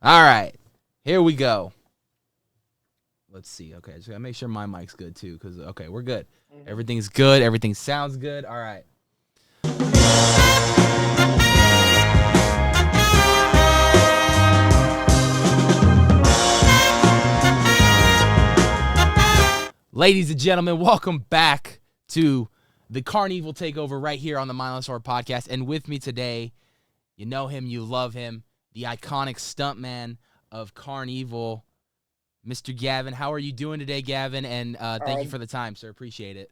All right, here we go. Let's see. Okay, just gotta make sure my mic's good too, because okay, we're good. Mm-hmm. Everything's good. Everything sounds good. All right. Ladies and gentlemen, welcome back to the CarnEVIL Takeover right here on the Mindless Horror Podcast. And with me today, you know him, you love him, the iconic stuntman of CarnEVIL, Mr. Gavin. How are you doing today, Gavin? And thank you Um, for the time, sir. Appreciate it.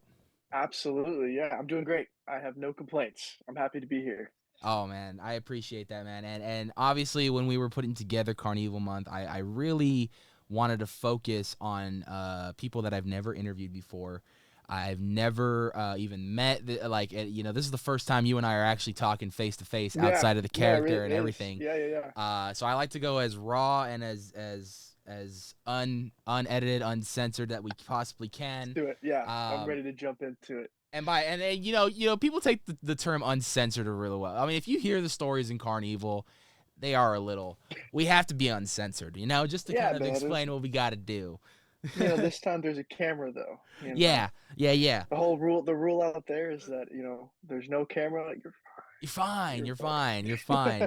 Absolutely. Yeah, I'm doing great. I have no complaints. I'm happy to be here. Oh man, I appreciate that, man. And obviously, when we were putting together CarnEVIL Month, I really wanted to focus on people that I've never interviewed before. I've never even met. This is the first time you and I are actually talking face to face Yeah, outside of the yeah, it character really and is. everything. Yeah. So I like to go as raw and as unedited, uncensored that we possibly Let's can. do it. Yeah, I'm Um, ready to jump into it. and you know people take the term uncensored really well. I mean, if you hear the stories in CarnEVIL, they are a little. We have to be uncensored, just to Yeah, kind of man. explain what we got to do. This time there's a camera though. Yeah. The rule out there is that there's no camera. You're fine. You're You're fine. fine. You're fine.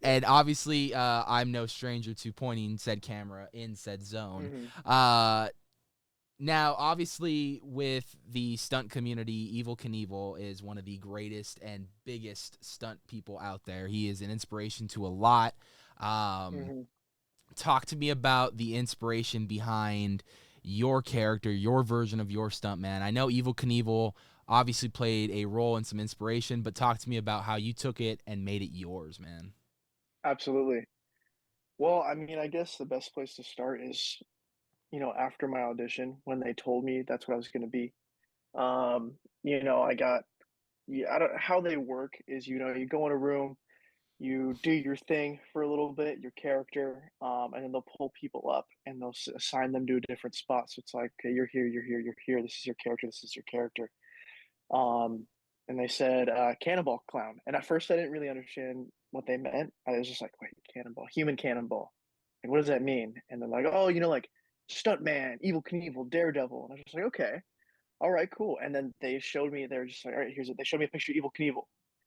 And obviously, I'm no stranger to pointing said camera in said zone. hmm Now, obviously, with the stunt community, Evil Knievel is one of the greatest and biggest stunt people out there. He is an inspiration to a lot. Um, hmm Talk to me about the inspiration behind your character, your version of your stuntman. I know Evil Knievel obviously played a role in some inspiration, but talk to me about how you took it and made it yours, man. Absolutely. Well, I mean, I guess the best place to start is after my audition when they told me that's what I was going to be. I got Yeah, I don't how they work is, you go in a room, you do your thing for a little bit, your character, and then they'll pull people up and they'll assign them to a different spot. So it's like, okay, you're here, you're here, you're here. This is your character. This is your character. Um, and they said cannonball clown, and at first I didn't really understand what they meant. I was just like, wait, cannonball, human cannonball. Like, what does that mean? And they're like, oh, like Stuntman, Evil Knievel, Daredevil. And I was just like, okay, all right, cool. And then they showed me, they were just like, all right, they showed me a picture of Evil Knievel.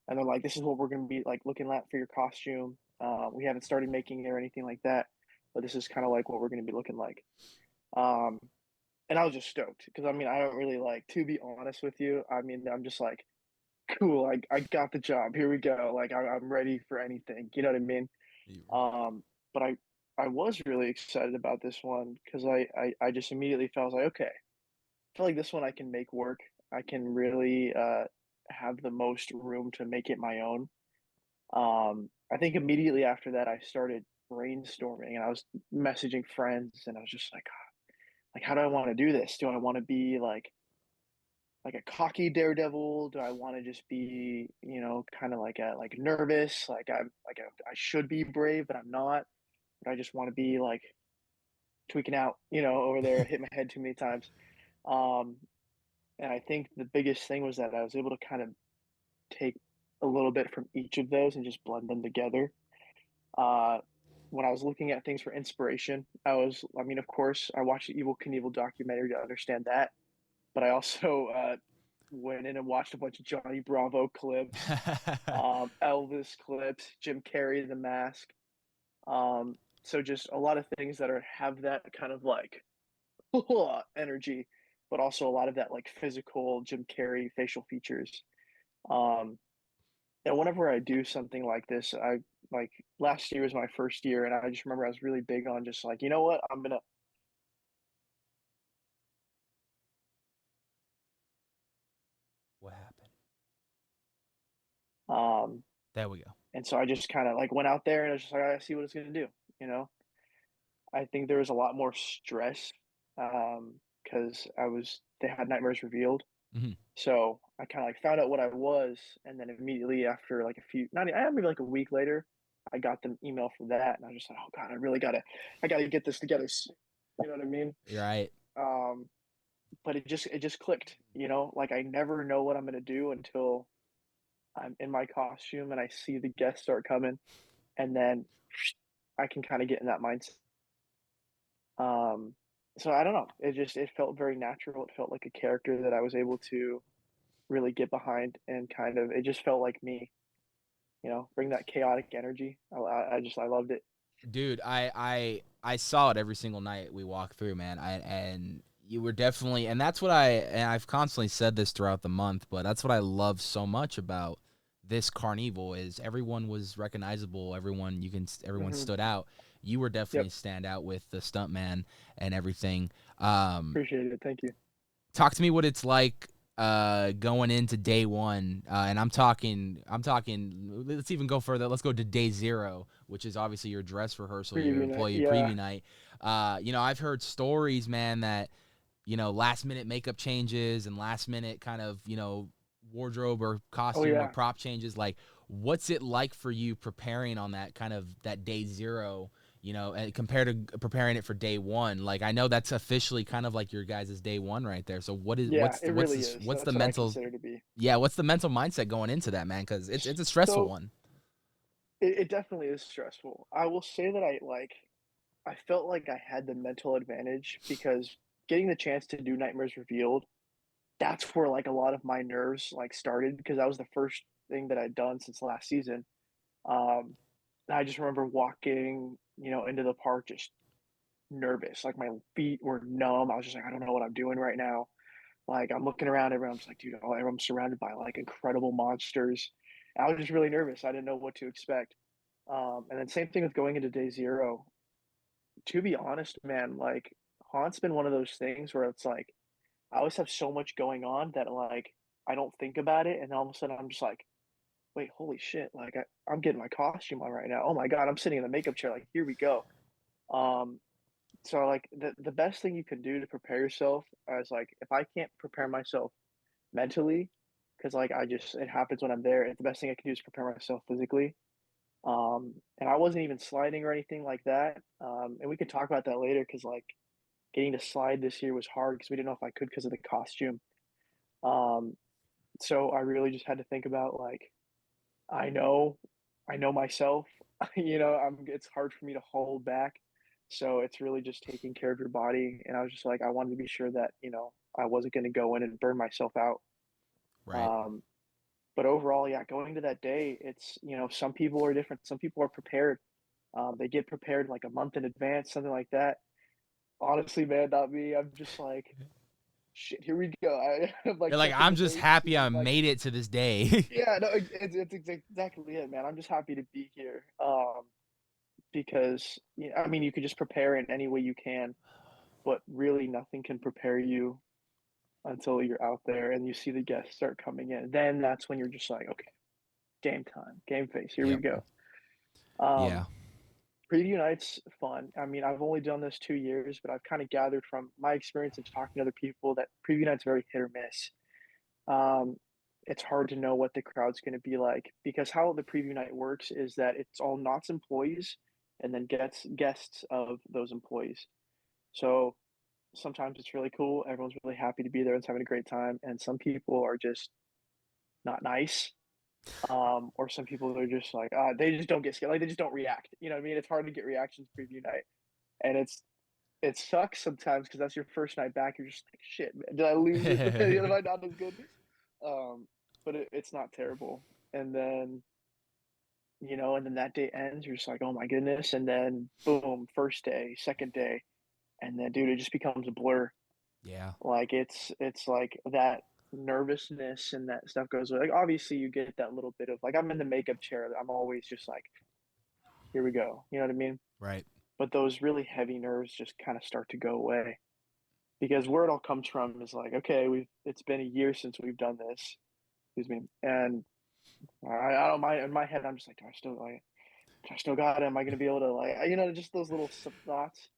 And they're like, this is what we're going to be like looking at for your costume. We haven't started making it or anything like that, but this is kind of like what we're going to be looking like. Um, and I was just stoked because I mean, I don't really like, to be honest with you, I mean, I'm just like, cool, I got the job. Here we go. Like, I'm ready for anything. You know what I mean? But I was really excited about this one because I just immediately felt like, okay, feel like this one I can make work. I can really have the most room to make it my own. I think immediately after that, I started brainstorming and I was messaging friends and I was just like, how do I want to do this? Do I want to be like a cocky daredevil? Do I want to just be, kind of like nervous, I should be brave, but I'm not. But I just want to be like tweaking out, over there, hit my head too many times. Um, And I think the biggest thing was that I was able to kind of take a little bit from each of those and just blend them together. Uh, when I was looking at things for inspiration, I mean, of course, I watched the Evil Knievel documentary to understand that, but I also went in and watched a bunch of Johnny Bravo clips, Elvis clips, Jim Carrey, The Mask. So just a lot of things that have that kind of like energy, but also a lot of that like physical Jim Carrey facial features. Um, and whenever I do something like this, I like last year was my first year, and I just remember I was really big on just like, you know what, I'm gonna. What happened? Um, There we go. and so I just kind of like went out there and I was just like, I see what it's gonna do. You know, I think there was a lot more stress because they had nightmares revealed. Hmm. So I kind of like found out what I was, and then immediately after like a few, not maybe like a week later, I got the email for that, and I was just like, oh god, I gotta get this together. You know what I mean? You're right. Um, but it just clicked. Like I never know what I'm gonna do until I'm in my costume and I see the guests start coming, and then I can kind of get in that mindset. Um, so I don't know. It felt very natural. It felt like a character that I was able to really get behind, and kind of it just felt like me. Bring that chaotic energy. I loved it. Dude, I saw it every single night we walked through, man. And you were definitely, and that's what and I've constantly said this throughout the month, but that's what I love so much about this CarnEVIL is everyone was recognizable, everyone Hmm. stood out. You were definitely Yep. a standout with the stuntman and everything. Appreciate it. Thank you. Talk to me what it's like going into day one, and I'm talking let's even go further. Let's go to day zero, which is obviously your dress rehearsal, your Preview night. employee Yeah. preview night. I've heard stories, man, that last minute makeup changes and last minute kind of wardrobe or Oh costume or yeah. prop changes. Like, what's it like for you preparing on that kind of that day zero, and compared to preparing it for day one? Like, I know that's officially kind of like your guys' day one right there. So Yeah, it really is. what's the That's what I mental, consider to be. yeah, what's the mental mindset going into that, man? Because it's a stressful So one. it definitely is stressful. I will say that I felt like I had the mental advantage because getting the chance to do Nightmares Revealed, that's where like a lot of my nerves like started, because that was the first thing that I'd done since last season. Um, and I just remember walking, into the park just nervous. Like my feet were numb. I was just like, I don't know what I'm doing right now. Like I'm looking around, everyone's like, dude, everyone's surrounded by like incredible monsters. I was just really nervous. I didn't know what to expect. And then same thing with going into day zero. To be honest, man, like Haunt's been one of those things where it's like I always have so much going on that like I don't think about it, and all of a sudden I'm just like, wait, holy shit! Like I'm getting my costume on right now. Oh my god, I'm sitting in the makeup chair. Like here we go. Um, so like the best thing you can do to prepare yourself is like if I can't prepare myself mentally, because like it happens when I'm there. The best thing I can do is prepare myself physically. And I wasn't even sliding or anything like that. And we can talk about that later, because like getting to slide this year was hard because we didn't know if I could because of the costume. Um, so I really just had to think about like I know, I know myself. It's hard for me to hold back. So it's really just taking care of your body. And I was just like, I wanted to be sure that I wasn't going to go in and burn myself out. Right. Um, but overall, yeah, going to that day, it's some people are different. Some people are prepared. They get prepared like a month in advance, something like that. Honestly, man, not me. I'm just like, shit, here we go. I'm like You're like, checking I'm the just dates, happy I I'm like, made it to this day. yeah, no, it's exactly it, man. I'm just happy to be here. Because I mean, you could just prepare in any way you can, but really nothing can prepare you until you're out there and you see the guests start coming in. Then that's when you're just like, okay, game time, game face, here we Yep. go. Um, Yeah. Preview night's fun. I mean, I've only done this 2 years, but I've kind of gathered from my experience and talking to other people that preview night's very hit or miss. Um, it's hard to know what the crowd's going to be like, because how the preview night works is that it's all Knott's employees and then gets guests of those employees. So sometimes it's really cool. Everyone's really happy to be there and having a great time. And some people are just not nice. Or some people are just like, they just don't get scared. Like they just don't react. You know what I mean? It's hard to get reactions preview night. And it sucks sometimes because that's your first night back. You're just like, shit, man, did I lose it? Am I not as good? Um, but it's not terrible. And then, and then that day ends. You're just like, oh my goodness. And then boom, first day, second day, and then dude, it just becomes a blur. Yeah. Like it's like that nervousness and that stuff goes away. Like obviously you get that little bit of like I'm in the makeup chair. I'm always just like, here we go. You know what I mean? Right. But those really heavy nerves just kind of start to go away, because where it all comes from is like, okay, it's been a year since we've done this. Excuse me. And I don't mind in my head. I'm just like, do I still got it? Am I going to be able to like, just those little thoughts.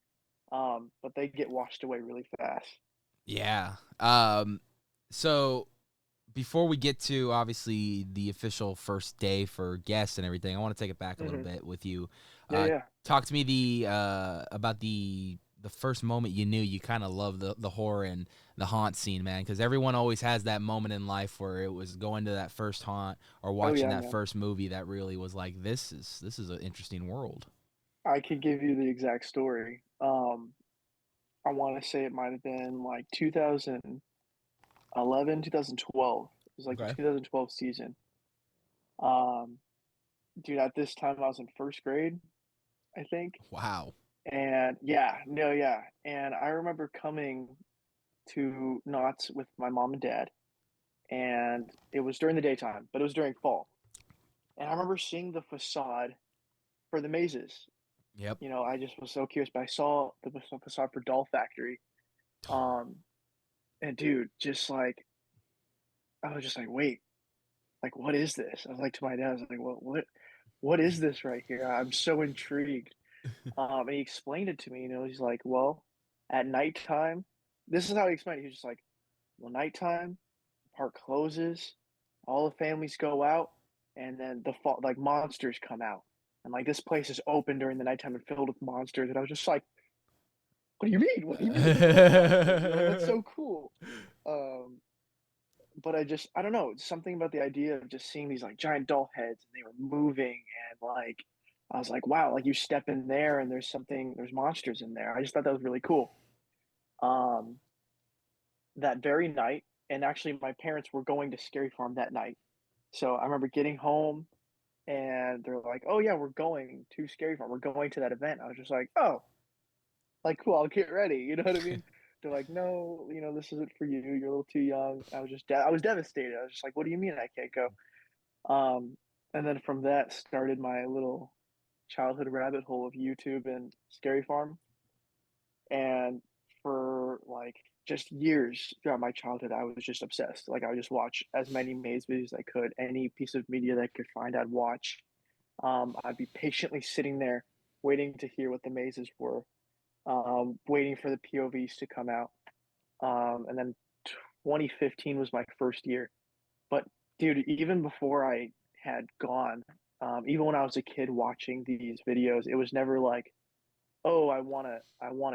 But they get washed away really fast. Yeah. So before we get to obviously the official first day for guests and everything, I want to take it back a little Hmm. bit with you. Yeah, yeah. Talk to me about the first moment you knew you kind of loved the horror and the haunt scene, man, because everyone always has that moment in life where it was going to that first haunt or Oh watching yeah, that man. first movie that really was like, this is an interesting world. I could give you the exact story. I wanna say it might have been, like, 2011, 2012. It was, like, the Okay. 2012 season. Um, Dude, at this time, I was in 1st grade, I think, Wow. and yeah, no, yeah, and I remember coming to Knott's with my mom and dad, and it was during the daytime, but it was during fall, and I remember seeing the facade for the mazes. Yep. You know, I just was so curious, but I saw the facade for Doll Factory, um, and dude, just like I was just like, "Wait, like, what is this?" I was like to my dad, I was like, what is this right here? I'm so intrigued." And he explained it to me, you know, he's like, "Well, at nighttime," this is how he explained it. He was just like, "Well, nighttime, the park closes, all the families go out, and then the fall like monsters come out. And like this place is open during the nighttime and filled with monsters." And I was just like, "What do you mean? What do you mean it's filled with monsters? You know, that's so cool." Um, but I don't know, something about the idea of just seeing these like giant doll heads and they were moving and like I was like, wow, like you step in there and there's monsters in there. I just thought that was really cool. Um, that very night, and actually my parents were going to Scary Farm that night. So I remember getting home and they're like, "Oh yeah, we're going to Scary Farm. We're going to that event." I was just like, "Oh, like cool, I'll get ready." You know what I mean? They're like, "No, you know, this isn't for you. You're a little too young." I was devastated. I was just like, "What do you mean I can't go?" And then from that started my little childhood rabbit hole of YouTube and Scary Farm. And for like just years throughout my childhood, I was just obsessed. Like I would just watch as many maze videos as I could, any piece of media that I could find, I'd watch. I'd be patiently sitting there waiting to hear what the mazes were, waiting for the POVs to come out. And then 2015 was my first year. But dude, even before I had gone, even when I was a kid watching these videos, it was never like, "Oh, I wanna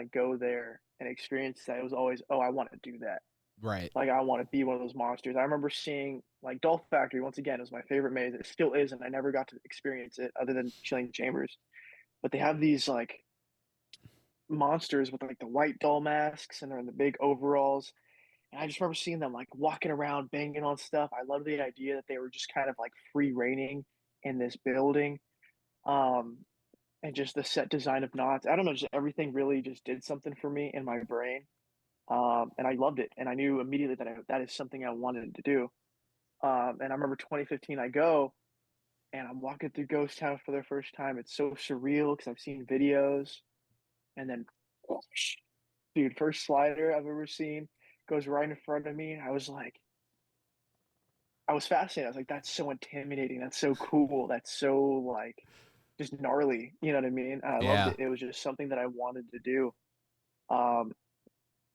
go there and experience that." It was always, "Oh, I wanna do that." Right. Like, I wanna be one of those monsters. I remember seeing, like, Dolph Factory, once again, is my favorite maze. It still is, and I never got to experience it other than chilling chambers. But they have these, like, monsters with, like, the white doll masks, and they're in the big overalls, and I just remember seeing them, like, walking around, banging on stuff. I love the idea that they were just kind of, like, free reigning in this building, um, and just the set design of Knots. I don't know, just everything really just did something for me in my brain, and I loved it, and I knew immediately that that is something I wanted to do. And I remember 2015, I go, and I'm walking through Ghost Town for the first time. It's so surreal because 'cause I've seen videos, and then, whoosh, dude, first slider I've ever seen goes right in front of me. I was fascinated. I was like, "That's so intimidating. That's so cool. That's so, like, just gnarly." You know what I mean? And I loved Yeah. it. It was just something that I wanted to do. Um,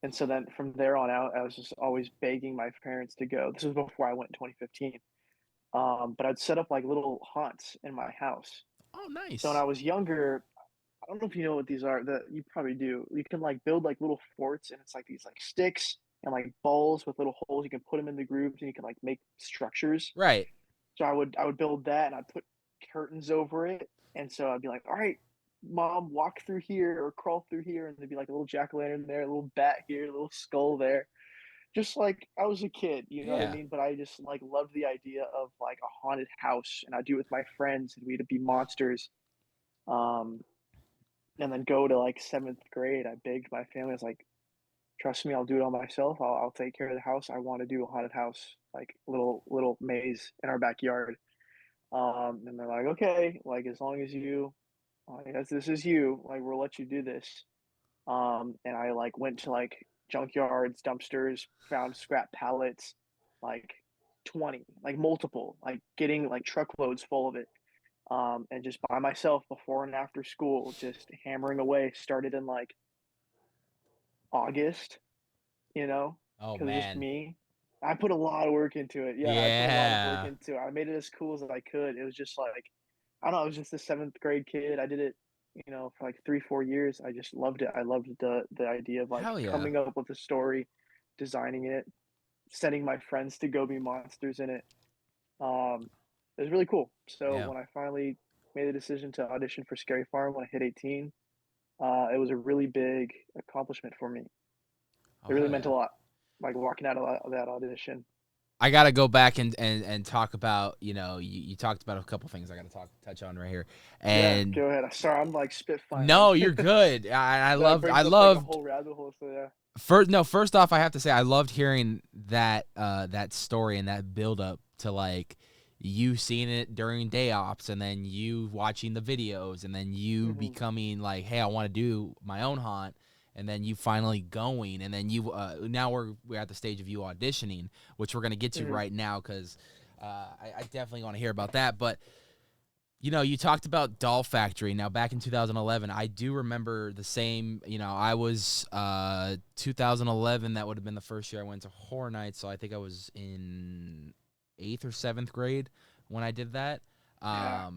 and so then from there on out, I was just always begging my parents to go. This was before I went in 2015. But I'd set up, like, little haunts in my house. Oh, So when I nice. was younger, I don't know if you know what these are. That you probably do. You can like build like little forts, and it's like these like sticks and like balls with little holes. You can put them in the grooves, and you can like make structures. Right. So I would build that, and I'd put curtains over it. And so I'd be like, "All right, mom, walk through here or crawl through here," and there'd be like a little jack o' lantern there, a little bat here, a little skull there. Just like I was a kid, you know what I Yeah. mean? But I just like loved the idea of like a haunted house, and I'd do it with my friends, and we'd be monsters. Um, and then go to like 7th grade, I begged my family. I was like, "Trust me, I'll do it all myself. I'll take care of the house. I want to do a haunted house, like little maze in our backyard." And they're like, "Okay, like as long as you, like, as this is you, like we'll let you do this." And I like went to like junkyards, dumpsters, found scrap pallets, like 20, like multiple, like getting like truckloads full of it. And just by myself before and after school, just hammering away. Started in like August, you know, Oh, because just man. me. I put a lot of work into it. Yeah, I put a lot of work Yeah. into it. I made it as cool as I could. It was just like, I don't know, I was just a 7th grade kid. I did it, you know, for like 3, 4 years. I just loved it. I loved the idea of like Hell yeah. coming up with a story, designing it, sending my friends to go be monsters in it. Um, it was really cool. So Yeah. when I finally made the decision to audition for Scary Farm when I hit 18. It was a really big accomplishment for me. Oh, It really hell meant yeah. a lot, like walking out of that audition. I got to go back and talk about, you talked about a couple things I got to touch on right here. Yeah, And go ahead. Sorry, I'm like spitfiring. no, you're good. That brings I up like a loved whole rabbit hole. So yeah. first off, I have to say I loved hearing that story and that build up to like you seeing it during day ops and then you watching the videos and then you Hmm. becoming like, hey, I want to do my own haunt, and then you finally going, and then you now we're at the stage of you auditioning, which we're gonna get to Hmm. right now because I definitely want to hear about that. But you talked about Doll Factory. Now, back in 2011, I do remember the same. I was 2011. That would have been the first year I went to Horror Nights, so I think I was in 8th or 7th grade when I did that. Yeah.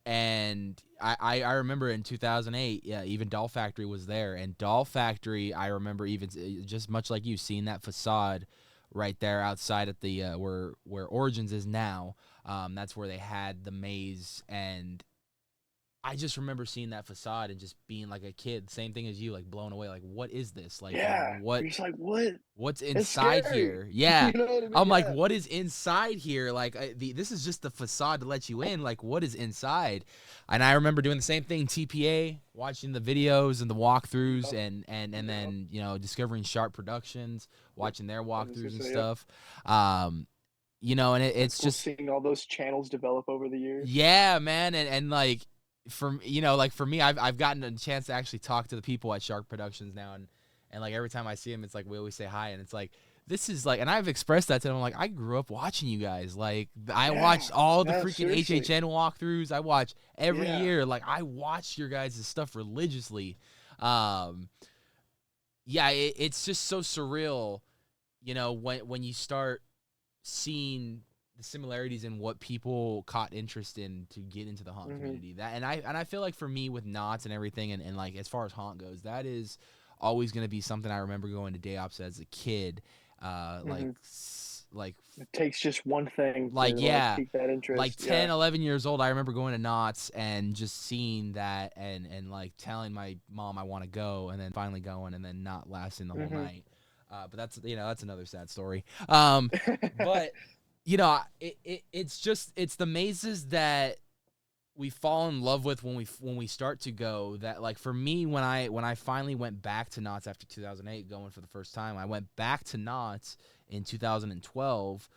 And I remember in 2008, yeah, even Doll Factory was there. And Doll Factory, I remember even just much like you, seeing that facade right there outside at the where Origins is now. That's where they had the maze, and I just remember seeing that facade and just being like a kid, same thing as you, like blown away. Like, what is this? Like, Yeah. You're just like, what? what's It's inside scary. here? Yeah. You know what I mean? I'm like, Yeah. what is inside here? Like, this is just the facade to let you in. Like, what is inside? And I remember doing the same thing, TPA, watching the videos and the walkthroughs, Yep. and Yep. then discovering Sharp Productions, Yep. watching their I was just walkthroughs gonna and say, yep. stuff. And That's it's cool just, seeing all those channels develop over the years. yeah, man, and like for me, I've gotten a chance to actually talk to the people at Shark Productions now, and like every time I see them, it's like we always say hi, and it's like this is like, and I've expressed that to them. I'm like, I grew up watching you guys. Like, I Yeah. watched all the No, freaking seriously. HHN walkthroughs. I watch every Yeah. year. Like, I watch your guys' stuff religiously. Um, yeah, it's just so surreal, when you start seeing the similarities in what people caught interest in to get into the haunt Hmm. community. And I feel like for me with knots and everything, and like as far as haunt goes, that is always going to be something I remember going to day ops as a kid. Hmm. Like It takes just one thing like to like yeah, pique that like interest. 10, Yeah. 11 years old, I remember going to knots and just seeing that, and like telling my mom I want to go, and then finally going, and then not lasting the whole Hmm. night. But that's another sad story. But it's the mazes that we fall in love with when we start to go. That, like, for me, when I finally went back to knots after 2008 going for the first time, I went back to knots in 2012.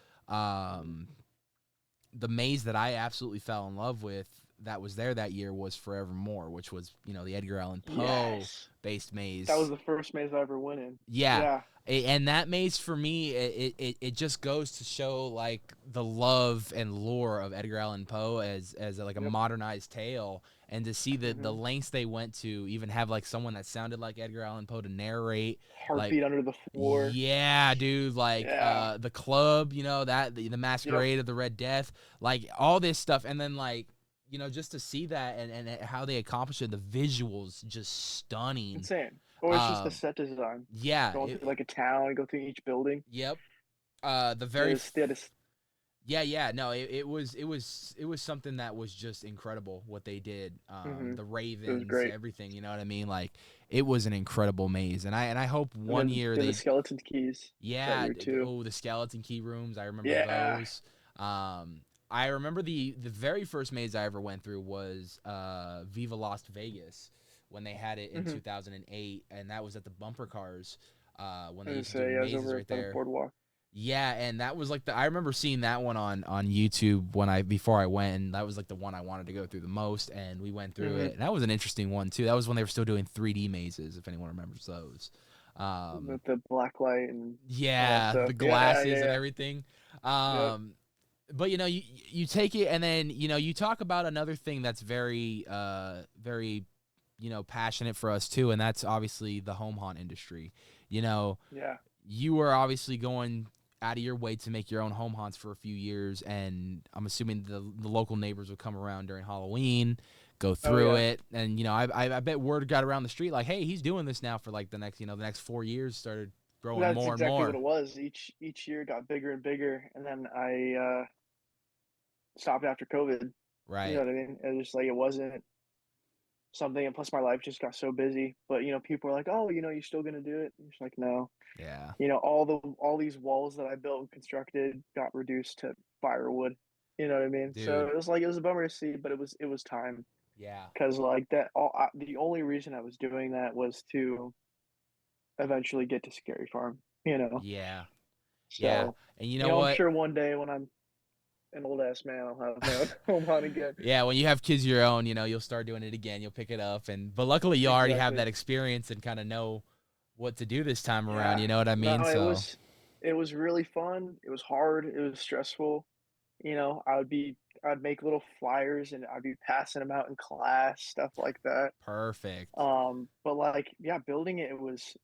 The maze that I absolutely fell in love with that was there that year was Forevermore, which was the Edgar Allan Poe Yes. based That was maze. the first maze I ever went in. Yeah. Yeah. And that maze for me, it just goes to show like the love and lore of Edgar Allan Poe as like a Yep. modernized tale, and to see the Hmm. lengths they went to even have like someone that sounded like Edgar Allan Poe to narrate. Like, Heartbeat under the floor. yeah, dude, like Yeah. the club, that the Yep. Masquerade of the Red Death, like all this stuff, and then like just to see that and how they accomplished it, the visuals just stunning. Insane. Or it's just the Um, set design. yeah, Going through like a town, go through each building. yep. The It very is, that is, Yeah, no, it was something that was just incredible what they did. hmm. The It was Ravens, great. everything, you know what I mean? Like, it was an incredible maze, and I hope And one then year did the they, skeleton keys that yeah, year too. oh, the skeleton key rooms, I remember Yeah. those. I remember the very first maze I ever went through was Viva Las Vegas when they had it in Hmm. 2008, and that was at the bumper cars when I they was used to gonna do say, I was mazes over right by the there. boardwalk. Yeah, and that was like I remember seeing that one on YouTube before I went, and that was like the one I wanted to go through the most, and we went through Hmm. it. And that was an interesting one too. That was when they were still doing 3D mazes, if anyone remembers those. With the black light and all that Yeah, stuff. the Yeah, glasses yeah, and yeah. everything. Yep. But you take it, and then you talk about another thing that's very passionate for us too, and that's obviously the home haunt industry. You know, Yeah. you were obviously going out of your way to make your own home haunts for a few years, and I'm assuming the local neighbors would come around during Halloween, go Oh through yeah. it, and I bet word got around the street like, hey, he's doing this now for like the next 4 years, started growing That's more and exactly what more. it was. Each year got bigger and bigger, and then I stopped after COVID. You Right. know what I mean? It was just like it wasn't something, and plus my life just got so busy. But people are like, "Oh, you still gonna do it?" And it's like, no. Yeah. All these walls that I built and constructed got reduced to firewood. You know what I mean? So Dude. it was a bummer to see, but it was time Yeah. because the only reason I was doing that was to eventually get to Scary Farm. Yeah. Yeah. So And you know I'm what? sure one day when I'm an old ass man, I'll have my own home on again. Yeah, when you have kids of your own, you'll start doing it again. You'll pick it up, but luckily you already have Exactly. that experience and kind of know what to do this time around. Yeah. You know what I No, mean? So it was really fun. It was hard. It was stressful. I'd make little flyers and I'd be passing them out in class, stuff like that. perfect. But like, yeah, building it was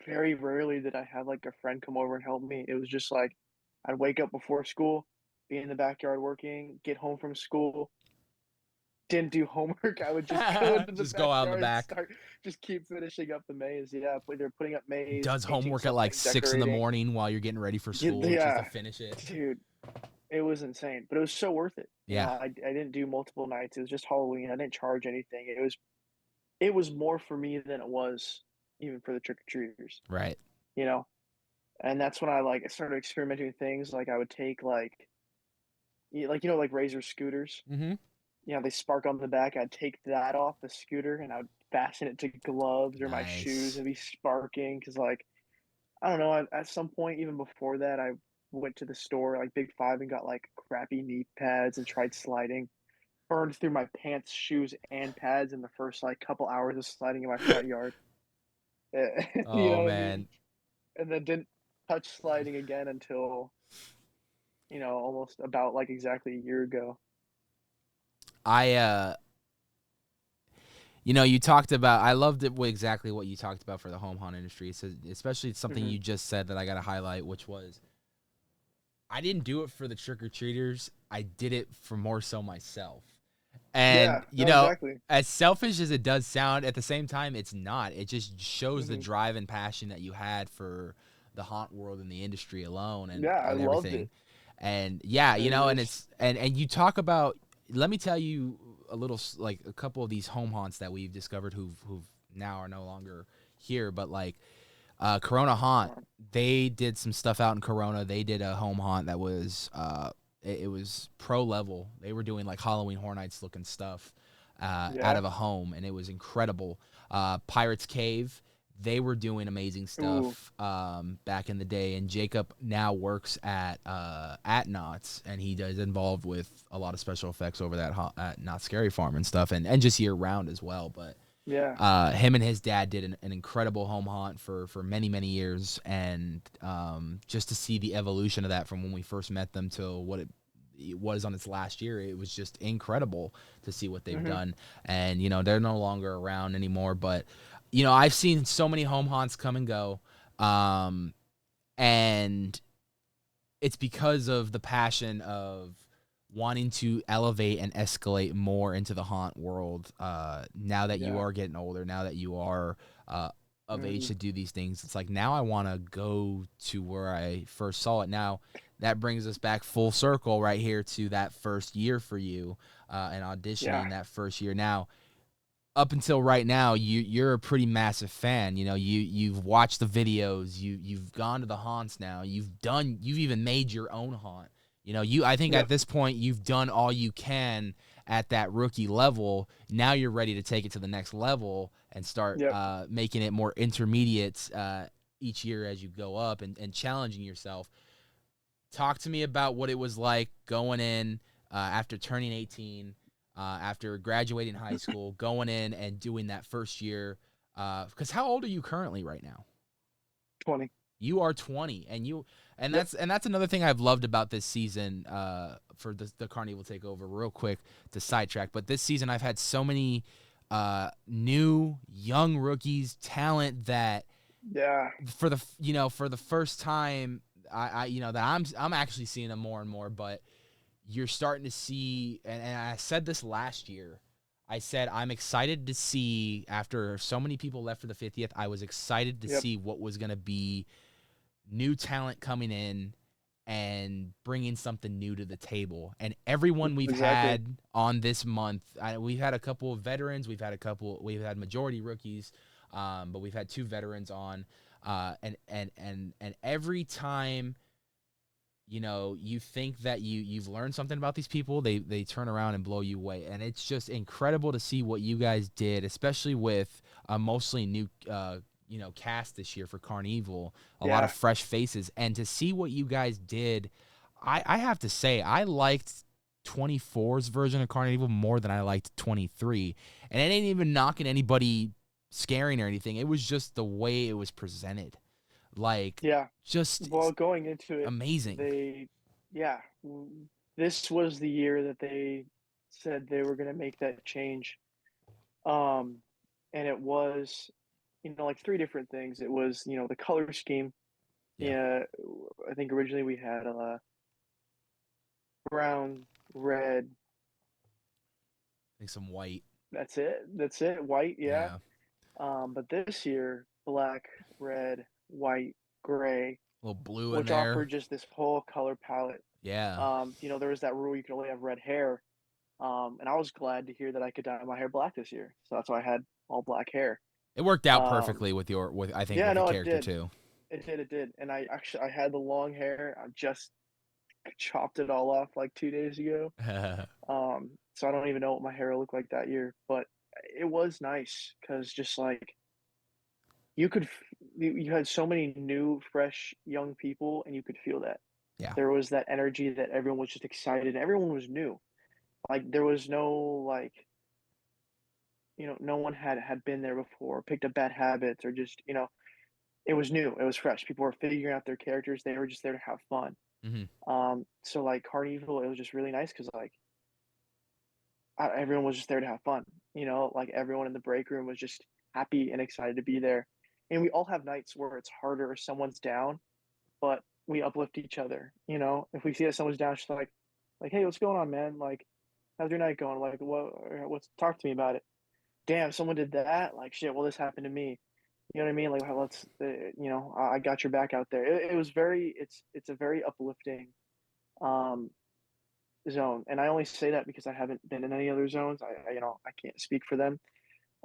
very rarely did I have like a friend come over and help me. It was just like I'd wake up before school, be in the backyard working, get home from school, didn't do homework. I would just go into the Just go out in the backyard and back. just keep finishing up the maze. Yeah, they're putting up maze, Does painting homework at like something, 6 in the decorating. morning while you're getting ready for Yeah, school just to yeah, finish it. dude, it was insane, but it was so worth it. Yeah. I didn't do multiple nights. It was just Halloween. I didn't charge anything. It was more for me than it was even for the trick or treaters. Right. You know, and that's when I started experimenting with things. Like I would take like razor scooters. Mm-hmm. They spark on the back. I'd take that off the scooter and I would fasten it to gloves or my shoes Nice. and be sparking because I don't know. At some point, even before that, I went to the store like Big Five and got like crappy knee pads and tried sliding. Burned through my pants, shoes, and pads in the first like couple hours of sliding in my front yard. You Oh know what I mean? man. And then didn't touch sliding again until almost about like exactly a year ago. I you talked about, I loved it exactly what you talked about for the home haunt industry. So especially something Hmm. you just said that I got to highlight, which was I didn't do it for the trick or treaters. I did it for more so myself. And Yeah. No. Exactly. as selfish as it does sound, at the same time, it's not. It just shows the Hmm. drive and passion that you had for the haunt world and the industry alone and, Yeah. I and loved everything. it. And yeah, It and was. and you talk about. Let me tell you a little, like a couple of these home haunts that we've discovered who've now are no longer here, but like Corona Haunt, they did some stuff out in Corona. They did a home haunt that was it was pro level. They were doing like Halloween Horror Nights looking stuff out Yeah. of a home, and it was incredible. Pirates Cave, they were doing amazing Ooh. stuff back in the day. And Jacob now works at Knott's, and he does involved with a lot of special effects over that at Knott's Scary Farm and stuff, and just year round as well. But Yeah. him and his dad did an incredible home haunt for many years, and just to see the evolution of that from when we first met them to what it was on its last year, it was just incredible to see what they've Hmm. done. And they're no longer around anymore, but I've seen so many home haunts come and go, and it's because of the passion of wanting to elevate and escalate more into the haunt world. Now that you Yeah. are getting older, now that you are of age Hmm. to do these things, it's like now I want to go to where I first saw it. Now that brings us back full circle right here to that first year for you and Yeah. auditioning that first year. Now, up until right now, you're a pretty massive fan. You've watched the videos, you've gone to the haunts now, you've even made your own haunt. I think at Yep. this point you've done all you can at that rookie level. Now you're ready to take it to the next level and start Yep. making it more intermediate each year as you go up and challenging yourself. Talk to me about what it was like going in after turning 18, after graduating high school, going in and doing that first year. Because how old are you currently right now? 20. You are 20, and Yep. that's another thing I've loved about this season for the CarnEVIL Takeover. Real quick to sidetrack, but this season I've had so many new young rookies, talent that Yeah. for the first time I that I'm actually seeing them more and more, but you're starting to see, and I said this last year. I said I'm excited to see, after so many people left for the 50th, I was excited to Yep. see what was going to be new talent coming in and bringing something new to the table. And everyone we've Exactly. had on this month, we've had a couple of veterans, we've had majority rookies, but we've had 2 veterans on, and every time, you know, you think that you've learned something about these people, they turn around and blow you away. And it's just incredible to see what you guys did, especially with a mostly new cast this year for CarnEVIL, a lot of Yeah. fresh faces, and to see what you guys did. I have to say I liked 24's version of CarnEVIL more than I liked 23, and it ain't even knocking anybody scaring or anything. It was just the way it was presented, like, Yeah. just Well, going into it, amazing. they, yeah, this was the year that they said they were going to make that change. Um, and it was, like 3 different things. It was, the color scheme. Yeah, Yeah, I think originally we had brown, red. like some white. That's it. That's it. White, yeah. Yeah, But this year, black, red, white, gray, a little blue in which there. offered just this whole color palette. Yeah, There was that rule you could only have red hair. And I was glad to hear that I could dye my hair black this year. So that's why I had all black hair. it worked out Um, perfectly with I think yeah, with the no, it character did. too. It did. It did. And I had the long hair. I just chopped it all off like 2 days ago. So I don't even know what my hair looked like that year, but it was nice because just like you could, you had so many new, fresh, young people, and you could feel that Yeah, there was that energy that everyone was just excited. Everyone was new. Like there was no like no one had been there before, picked up bad habits, or just it was new. It was fresh. People were figuring out their characters. They were just there to have fun. hmm So like CarnEVIL, it was just really nice because like everyone was just there to have fun. Like everyone in the break room was just happy and excited to be there. And we all have nights where it's harder or someone's down, but we uplift each other. If we see that someone's down, just like, hey, what's going on, man? Like, how's your night going? Like, what's talk to me about it? Damn, someone did that. Like, shit. Well, this happened to me. You know what I mean? Like, let's, I got your back out there. It was it's a very uplifting um zone, and I only say that because I haven't been in any other zones. I can't speak for them,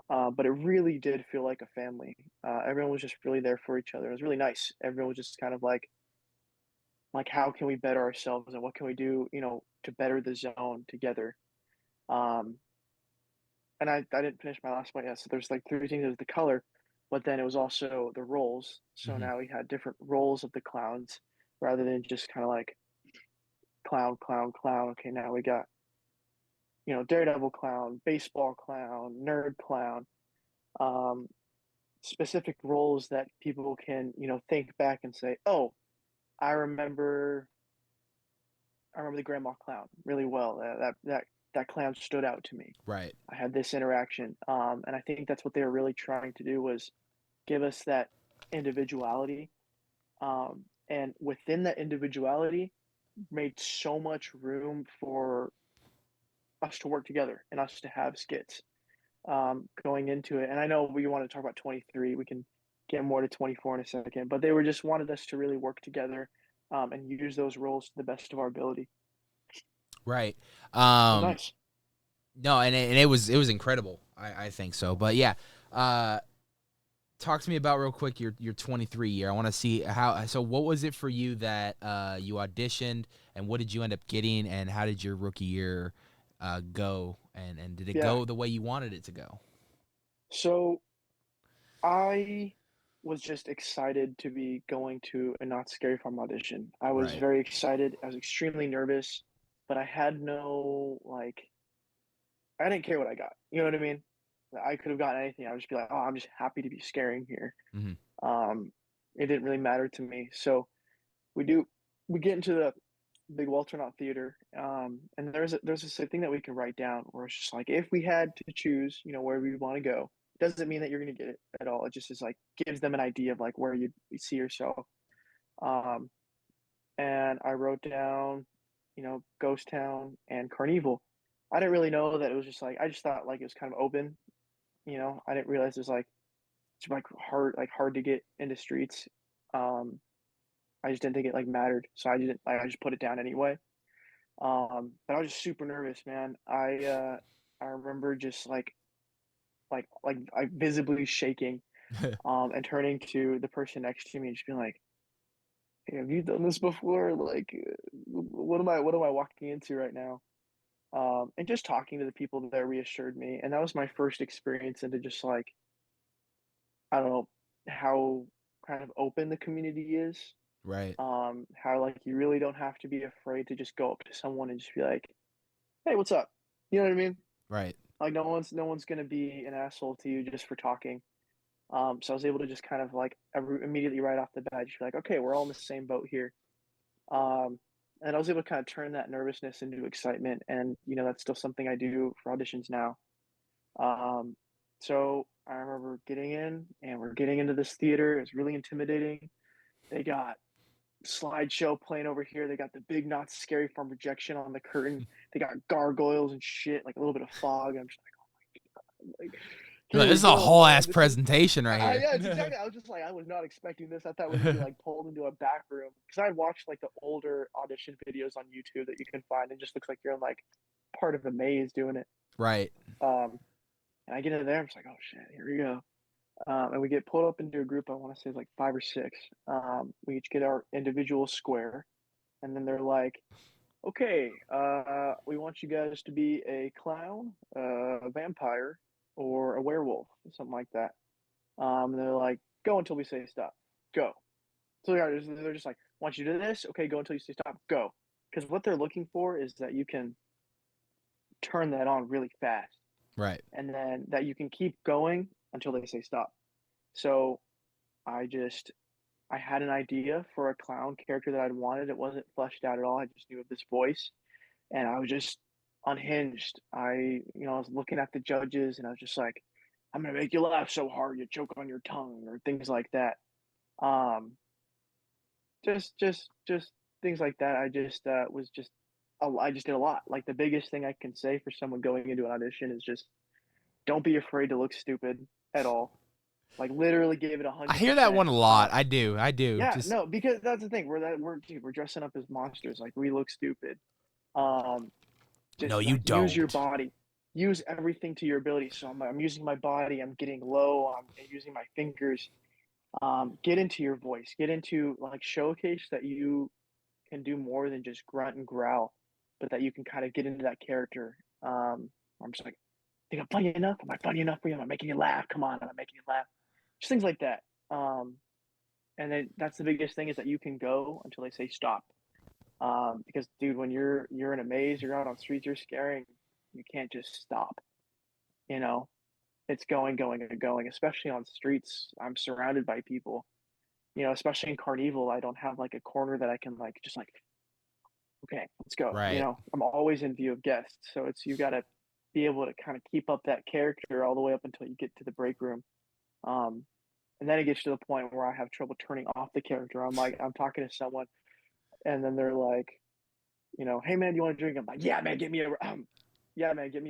but it really did feel like a family. Everyone was just really there for each other. It was really nice. Everyone was just kind of like how can we better ourselves and what can we do, to better the zone together. Um, and I didn't finish my last point yet. So there's like 3 things. There's the color, but then it was also the roles. So hmm now we had different roles of the clowns rather than just kind of like clown, clown, clown. Okay, now we got daredevil clown, baseball clown, nerd clown. Um, Specific roles that people can think back and say, oh, I remember the grandma clown really well. That clown stood out to me. right. I had this interaction, and I think that's what they were really trying to do was give us that individuality, and within that individuality, made so much room for us to work together and us to have skits going into it. And I know we want to talk about 23. We can get more to 24 in a second, but they were just wanted us to really work together and use those roles to the best of our ability. Right. It was Um, nice. no, and it was incredible. I think so. But yeah, uh, talk to me about real quick your 23 year. I want to see how. So what was it for you that you auditioned, and what did you end up getting, and how did your rookie year go, and did it Yeah. go the way you wanted it to go? So I was just excited to be going to a Not Scary Farm audition. I was Right. very excited. I was extremely nervous, but I had no like I didn't care what I got. You know what I mean? I could have gotten anything. I would just be like, "Oh, I'm just happy to be scaring here." hmm Um, it didn't really matter to me. So we do we get into the big Walter Knott Theater, and there's this thing that we can write down where it's just like if we had to choose, where we want to go. It doesn't mean that you're going to get it at all. It just is like gives them an idea of like where you see yourself. Um, and I wrote down, Ghost Town and CarnEVIL. I didn't really know that it was just like I just thought like it was kind of open. I didn't realize it was like it's like hard to get into streets. Um, I just didn't think it like mattered, so I just put it down anyway. But I was just super nervous, man. I remember just like I visibly shaking, and turning to the person next to me and just being like, "Hey, have you done this before? Like, what am I walking into right now?" And just talking to the people there reassured me, and that was my first experience into just like I don't know how kind of open the community is. Right. How like you really don't have to be afraid to just go up to someone and just be like, "Hey, what's up?" You know what I mean? Right. Like no one's gonna be an asshole to you just for talking. So I was able to just kind of like immediately right off the bat, just be like, okay, we're all in the same boat here. Um, and I was able to kind of turn that nervousness into excitement, and that's still something I do for auditions now. Um, so I remember getting in, and we're getting into this theater. It's really intimidating. They got slideshow playing over here. They got the big not scary from projection on the curtain. They got gargoyles and shit, like a little bit of fog. I'm just like, You're here like, this we is a go, whole man. ass presentation right here. Yeah, it's exactly. I was just like, I was not expecting this. I thought we were gonna be like pulled into a back room because I watched like the older audition videos on YouTube that you can find. It just looks like you're in like part of a maze doing it. Right. Um, and I get into there. I'm just like, oh shit, here we go. And we get pulled up into a group. I want to say it's like 5 or 6. We each get our individual square, and then they're like, okay, we want you guys to be a clown, a vampire, or a werewolf, something like that. And they're like, go until we say stop. Go. So they're just like, want you to do this? Okay, go until you say stop. Go. Because what they're looking for is that you can turn that on really fast, Right. and then that you can keep going until they say stop. So I just I had an idea for a clown character that I'd wanted. It wasn't fleshed out at all. I just knew of this voice, and I was just unhinged. I was looking at the judges, and I was just like, I'm gonna make you laugh so hard you choke on your tongue, or things like that. Um, just things like that. I just did a lot. Like the biggest thing I can say for someone going into an audition is just don't be afraid to look stupid at all. Like literally give it a I hundred hear that percent. one a lot. I do. Yeah, Just no, because that's the thing. We're dressing up as monsters. Like we look stupid. Um, no, just you like use your don't. body, use everything to your ability. So I'm using my body. I'm getting low. I'm using my fingers. Get into your voice. Get into like showcase that you can do more than just grunt and growl, but that you can kind of get into that character. I'm just like, think I'm funny enough? Am I funny enough for you? Am I making you laugh? Come on, am I making you laugh? Just things like that. And then that's the biggest thing is that you can go until they say stop. Because dude, when you're in a maze, you're out on streets, you're scaring. You can't just stop. You know, it's going, going, and going. Especially on streets, I'm surrounded by people. Especially in CarnEVIL, I don't have like a corner that I can like just like okay, let's go. Right. I'm always in view of guests, so it's you got to be able to kind of keep up that character all the way up until you get to the break room. Um, and then it gets to the point where I have trouble turning off the character. I'm talking to someone, and then they're like, hey man, do you want to drink? I'm like, yeah man, get me a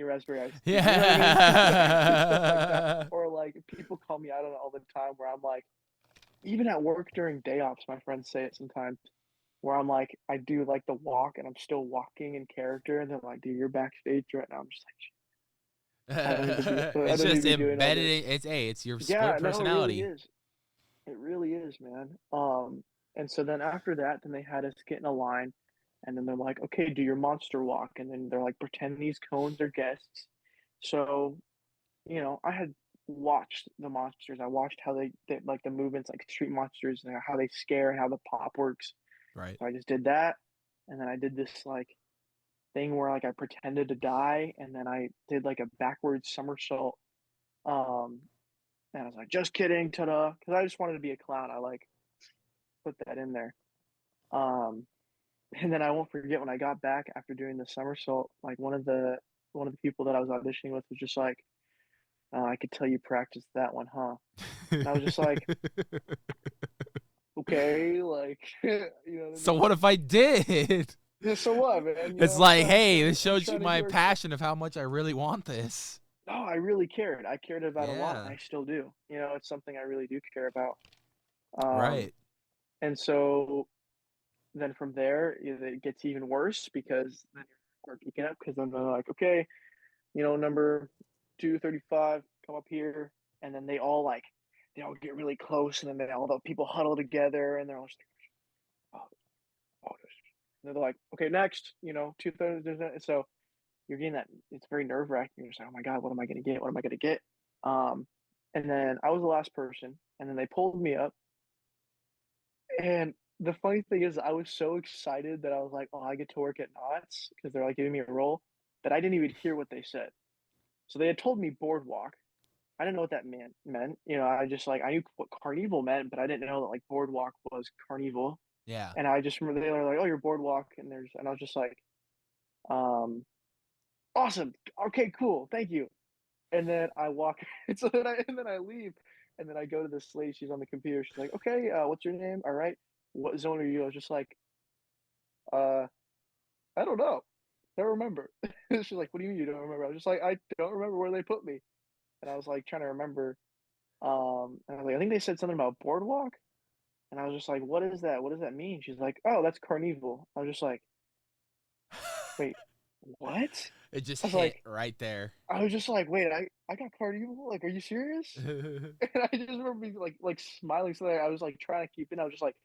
raspberry iced tea. You know what I mean? Stuff like that. Yeah. Or like people call me out on it all the time where I'm like, even at work during day offs, my friends say it sometimes where I'm like, I do like the walk and I'm still walking in character, and they're like, dude, you're backstage right now. I'm just like, I It's don't need to just be doing all this. embedded. It's your split Yeah, no, it really personality. is. It really is, man. And so then after that, then they had us get in a line, and then they're like, okay, do your monster walk, and then they're like, pretend these cones are guests. So, I had watched the monsters. I watched how they like the movements, like street monsters, and how they scare and how the pop works. Right. So I just did that, and then I did this like thing where like I pretended to die, and then I did like a backwards somersault. Um, and I was like, just kidding, ta-da, because I just wanted to be a clown. I like put that in there. Um, and then I won't forget when I got back after doing the somersault, like one of the people that I was auditioning with was just like, I could tell you practiced that one, huh? And I was just like, okay, like, what I So mean? what if I did? Yeah, so what, man? It's like, hey, this I'm shows you trying to my do our thing. passion of how much I really want this. No, I really cared. I cared about it a lot, and Yeah. I still do. It's something I really do care about. Um, Right. and so then from there, it gets even worse because then you're picking up because then they're like, okay, number 235, come up here, and then they all get really close, and then all the people huddle together, and they're all just like, oh, and they're like, okay, next, 230. So you're getting that. It's very nerve wracking. You're just like, oh my god, what am I gonna get? What am I gonna get? Um, and then I was the last person, and then they pulled me up, and the funny thing is, I was so excited that I was like, oh, I get to work at Knott's because they're like giving me a role that I didn't even hear what they said. So they had told me boardwalk. I didn't know what that meant. I just I knew what CarnEVIL meant, but I didn't know that like boardwalk was CarnEVIL. Yeah. And I just remember they were like, "Oh, you're boardwalk," and I was just like, um, "Awesome, okay, cool, thank you." And then I walk, and then I leave, and then I go to this lady. She's on the computer. She's like, "Okay, what's your name? All right, what zone are you?" I was just like, "Uh, I don't know. I don't remember." She's like, "What do you mean you don't remember?" I was just like, "I don't remember where they put me." And I was like trying to remember. And I was like, I think they said something about boardwalk. And I was just like, what is that? What does that mean? She's like, oh, that's CarnEVIL. I was just like, wait, what? It just I was hit like, right there. I was just like, wait, I got CarnEVIL? Like, are you serious? And I just remember being like smiling so that I was like trying to keep it. I was just like,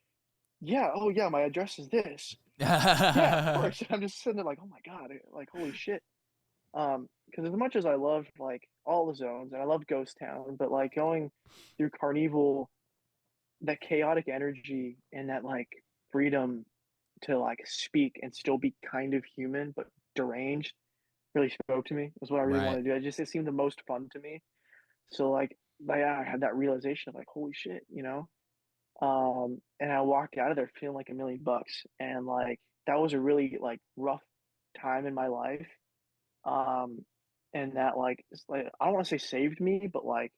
yeah, oh yeah, my address is this. Yeah, of course. And I'm just sitting there like, oh my God, like holy shit. Because as much as I loved like all the zones and I loved Ghost Town, but like going through CarnEVIL, that chaotic energy and that like freedom to like speak and still be kind of human but deranged really spoke to me. Is what I really Right. want to do. It seemed the most fun to me. So I had that realization of like holy shit. And I walked out of there feeling like $1,000,000, and like that was a really like rough time in my life. Um, and that like I don't want to say saved me, but like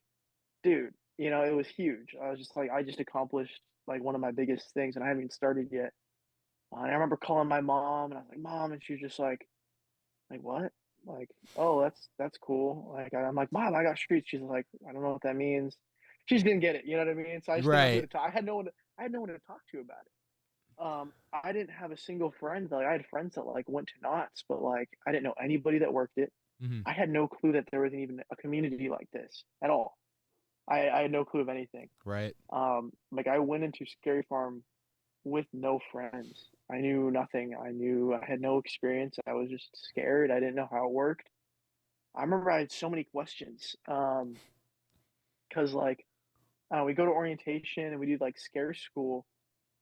dude, it was huge. I was just like, I just accomplished like one of my biggest things, and I haven't even started yet. And I remember calling my mom, and I was like, "Mom," and she was just like what? Like, oh, that's cool. Like, I'm like, "Mom, I got streets." She's like, "I don't know what that means." She just didn't get it. You know what I mean? So I just didn't know who Right. to talk. I had no one to talk to about it. I didn't have a single friend. Like, I had friends that like went to Knott's, but like, I didn't know anybody that worked it. Hmm. I had no clue that there was even a community like this at all. I had no clue of anything. Right. Like I went into Scary Farm with no friends. I knew nothing. I had no experience. I was just scared. I didn't know how it worked. I remember I had so many questions. Because like we go to orientation and we do like scare school,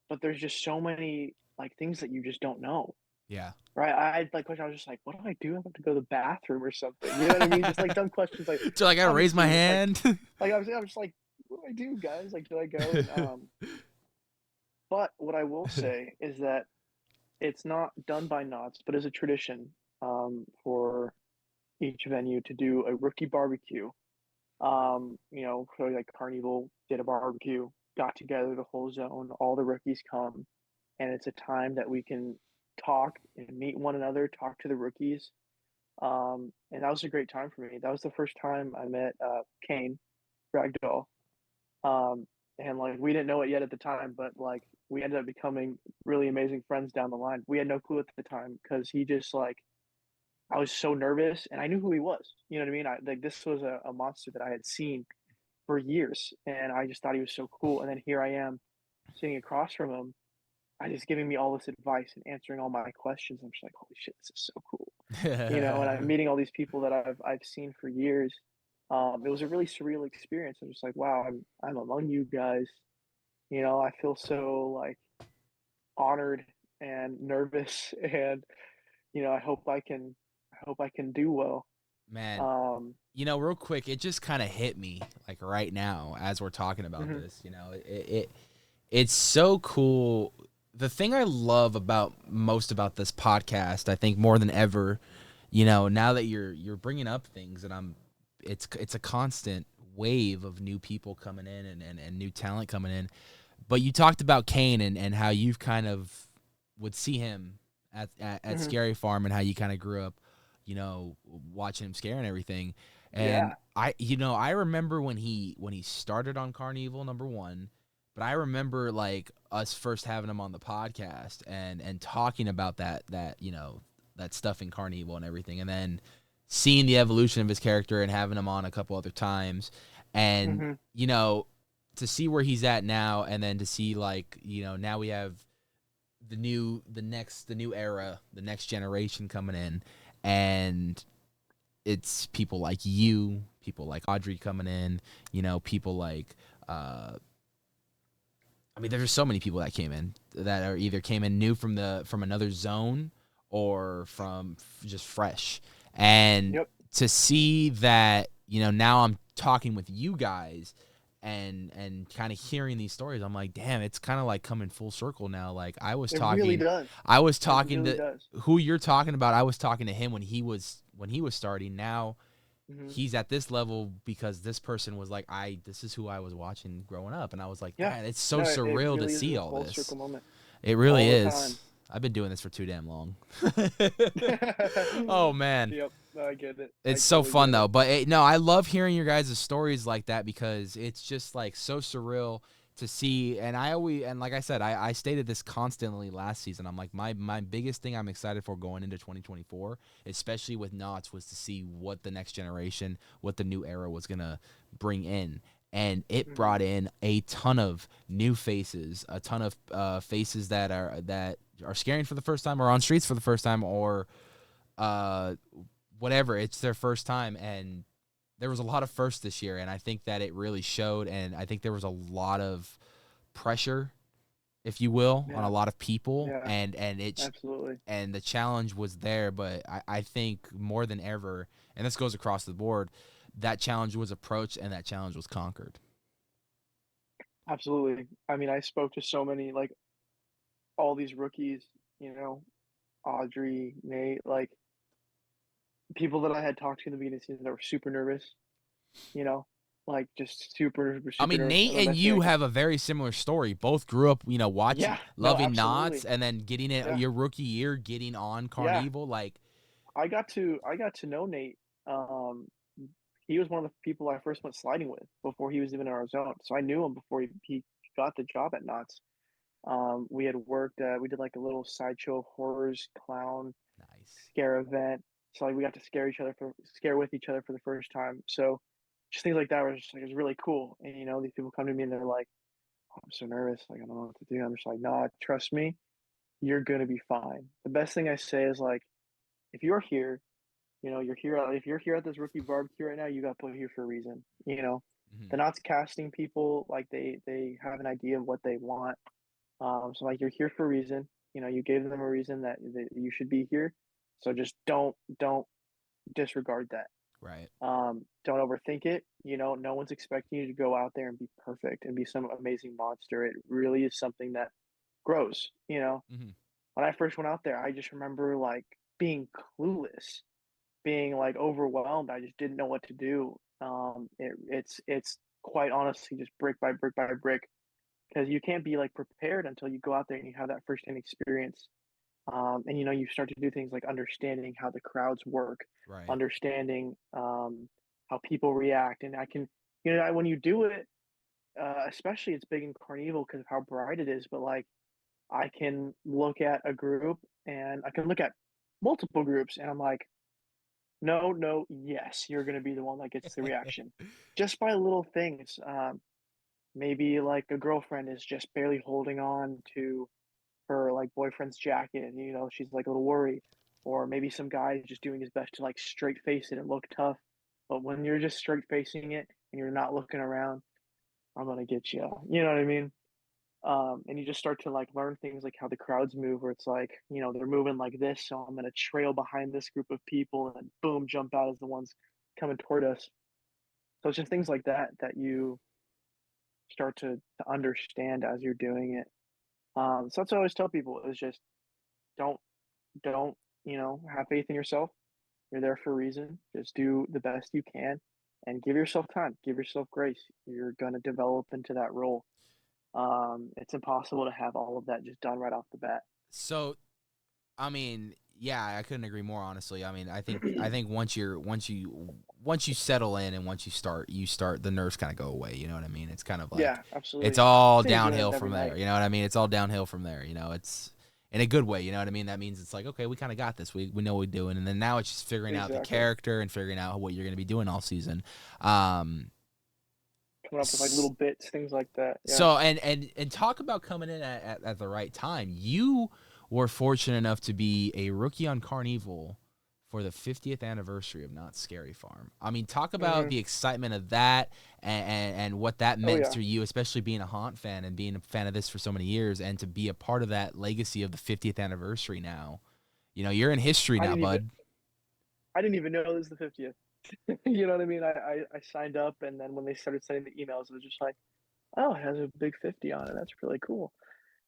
but there's just so many like things that you just don't know. Yeah. Right. I had like questions. I was just like, what do I do? I have to go to the bathroom or something. You know what I mean? Just like dumb questions like So I gotta raise my honestly, just hand. like I was just like, what do I do, guys? Like, do I go? And but what I will say is that it's not done by Knott's, but is a tradition for each venue to do a rookie barbecue. So like CarnEVIL did a barbecue, got together the whole zone, all the rookies come, and it's a time that we can talk and meet one another, talk to the rookies. And that was a great time for me. That was the first time I met Kane Ragdoll. Um, and like we didn't know it yet at the time, but like we ended up becoming really amazing friends down the line. We had no clue at the time because he just like I was so nervous and I knew who he was. You know what I mean? Like this was a monster that I had seen for years, and I just thought he was so cool. And then here I am sitting across from him, I just giving me all this advice and answering all my questions. I'm just like, holy shit, this is so cool. And I'm meeting all these people that I've seen for years. It was a really surreal experience. I'm just like, wow, I'm among you guys. I feel so like honored and nervous, and I hope I can do well. Man, Um, real quick, it just kind of hit me like right now as we're talking about mhm, this. It's so cool. The thing I love about most about this podcast, I think more than ever, now that you're bringing up things, and it's a constant wave of new people coming in and new talent coming in. But you talked about Kane and how you've kind of would see him at mhm, Scary Farm and how you kind of grew up, watching him scare and everything. And yeah, I remember when he started on CarnEVIL number one, But I remember like us first having him on the podcast and talking about that that stuff in CarnEVIL and everything, and then seeing the evolution of his character and having him on a couple other times, and to see where he's at now, and then to see like now we have the new era, the next generation coming in, and it's people like you, people like Audrey coming in, people like there's just so many people that came in that are either came in new from another zone or from just fresh. And Yep. to see that, now I'm talking with you guys and kind of hearing these stories, I'm like, damn, it's kind of like coming full circle now. Like It really does. I was It talking really to does. who you're talking about. I was talking to him when he was starting. Now Mhm. he's at this level because this person was like, this is who I was watching growing up. And I was like, Yeah. man, it's so No, it surreal to really is see a all full this. circle moment. It really All the is. time. I've been doing this for too damn long. Oh man. Yep, I get it. It's I so totally fun get it. though. But no, I love hearing your guys' stories like that because it's just like so surreal to see. And like I said, I stated this constantly last season. I'm like, my biggest thing I'm excited for going into 2024, especially with Knots, was to see what the next generation, what the new era was gonna bring in. And it brought in a ton of new faces, a ton of faces that are scaring for the first time, or on streets for the first time, or whatever. It's their first time, and there was a lot of firsts this year, and I think that it really showed. And I think there was a lot of pressure, if you will, on a lot of people, Yeah. and Absolutely. and the challenge was there. But I think more than ever, and this goes across the board, that challenge was approached and that challenge was conquered. Absolutely. I mean, I spoke to so many, like, all these rookies, Audrey, Nate, like, people that I had talked to in the beginning of the season that were super nervous, you know, like, just super, super, I super mean, nervous. Nate I remember and messaging, you like, have a very similar story. Both grew up, watching, yeah, no, loving Knots, absolutely. and then getting it Yeah. your rookie year, getting on Yeah. CarnEVIL. Like, I got to know Nate. Um, he was one of the people I first went sliding with before he was even in our zone. So I knew him before he got the job at Knott's. We had worked. We did like a little sideshow horrors clown nice. scare event. So like we got to scare with each other for the first time. So just things like that was just like it was really cool. And these people come to me and they're like, oh, "I'm so nervous. Like I don't know what to do." I'm just like, "Nah, trust me, you're gonna be fine." The best thing I say is like, if you're here, you're here. If you're here at this rookie barbecue right now, you got put here for a reason. Mm-hmm. They're not casting people like they have an idea of what they want. So like you're here for a reason. You gave them a reason that you should be here. So just don't disregard that. Right. Don't overthink it. No one's expecting you to go out there and be perfect and be some amazing monster. It really is something that grows. Mm-hmm. When I first went out there, I just remember like being clueless, being like overwhelmed. I just didn't know what to do. It's quite honestly just brick by brick by brick because you can't be like prepared until you go out there and you have that first hand experience. And you start to do things like understanding how the crowds work, Right. understanding how people react, and I can, when you do it, especially it's big in CarnEVIL because of how bright it is. But like, I can look at a group and I can look at multiple groups, and I'm like, no, no, yes, you're gonna be the one that gets the reaction, just by little things. Maybe like a girlfriend is just barely holding on to her like boyfriend's jacket, and she's like a little worried, or maybe some guy is just doing his best to like straight face it and look tough. But when you're just straight facing it and you're not looking around, I'm gonna get you. You know what I mean? And you just start to like learn things like how the crowds move, where it's like they're moving like this, so I'm gonna trail behind this group of people and then boom, jump out as the ones coming toward us. So it's just things like that that you start to understand as you're doing it. So that's what I always tell people is just don't don't have faith in yourself. You're there for a reason. Just do the best you can and give yourself time. Give yourself grace. You're gonna develop into that role. It's impossible to have all of that just done right off the bat. So, I mean, yeah, I couldn't agree more. Honestly, I mean, I think once you once you settle in and once you start the nerves kind of go away. You know what I mean? It's kind of like Yeah, it's absolutely. all Same as doing downhill it every from there. night. You know what I mean? It's all downhill from there. You know, it's in a good way. You know what I mean? That means it's like, okay, we kind of got this. We know what we're doing, and then now it's just figuring out the Exactly. character and figuring out what you're going to be doing all season. Um, Coming up with like little bits, things like that. Yeah. So and talk about coming in at the right time. You were fortunate enough to be a rookie on CarnEVIL for the 50th anniversary of Not Scary Farm. I mean, talk about Hmm. the excitement of that and what that Oh meant yeah. to you, especially being a Haunt fan and being a fan of this for so many years, and to be a part of that legacy of the 50th anniversary now. You know, you're in history I now, didn't even bud. I didn't even know it was the 50th. You know what I mean? I signed up, and then when they started sending the emails, it was just like, oh, it has a big 50 on it. That's really cool.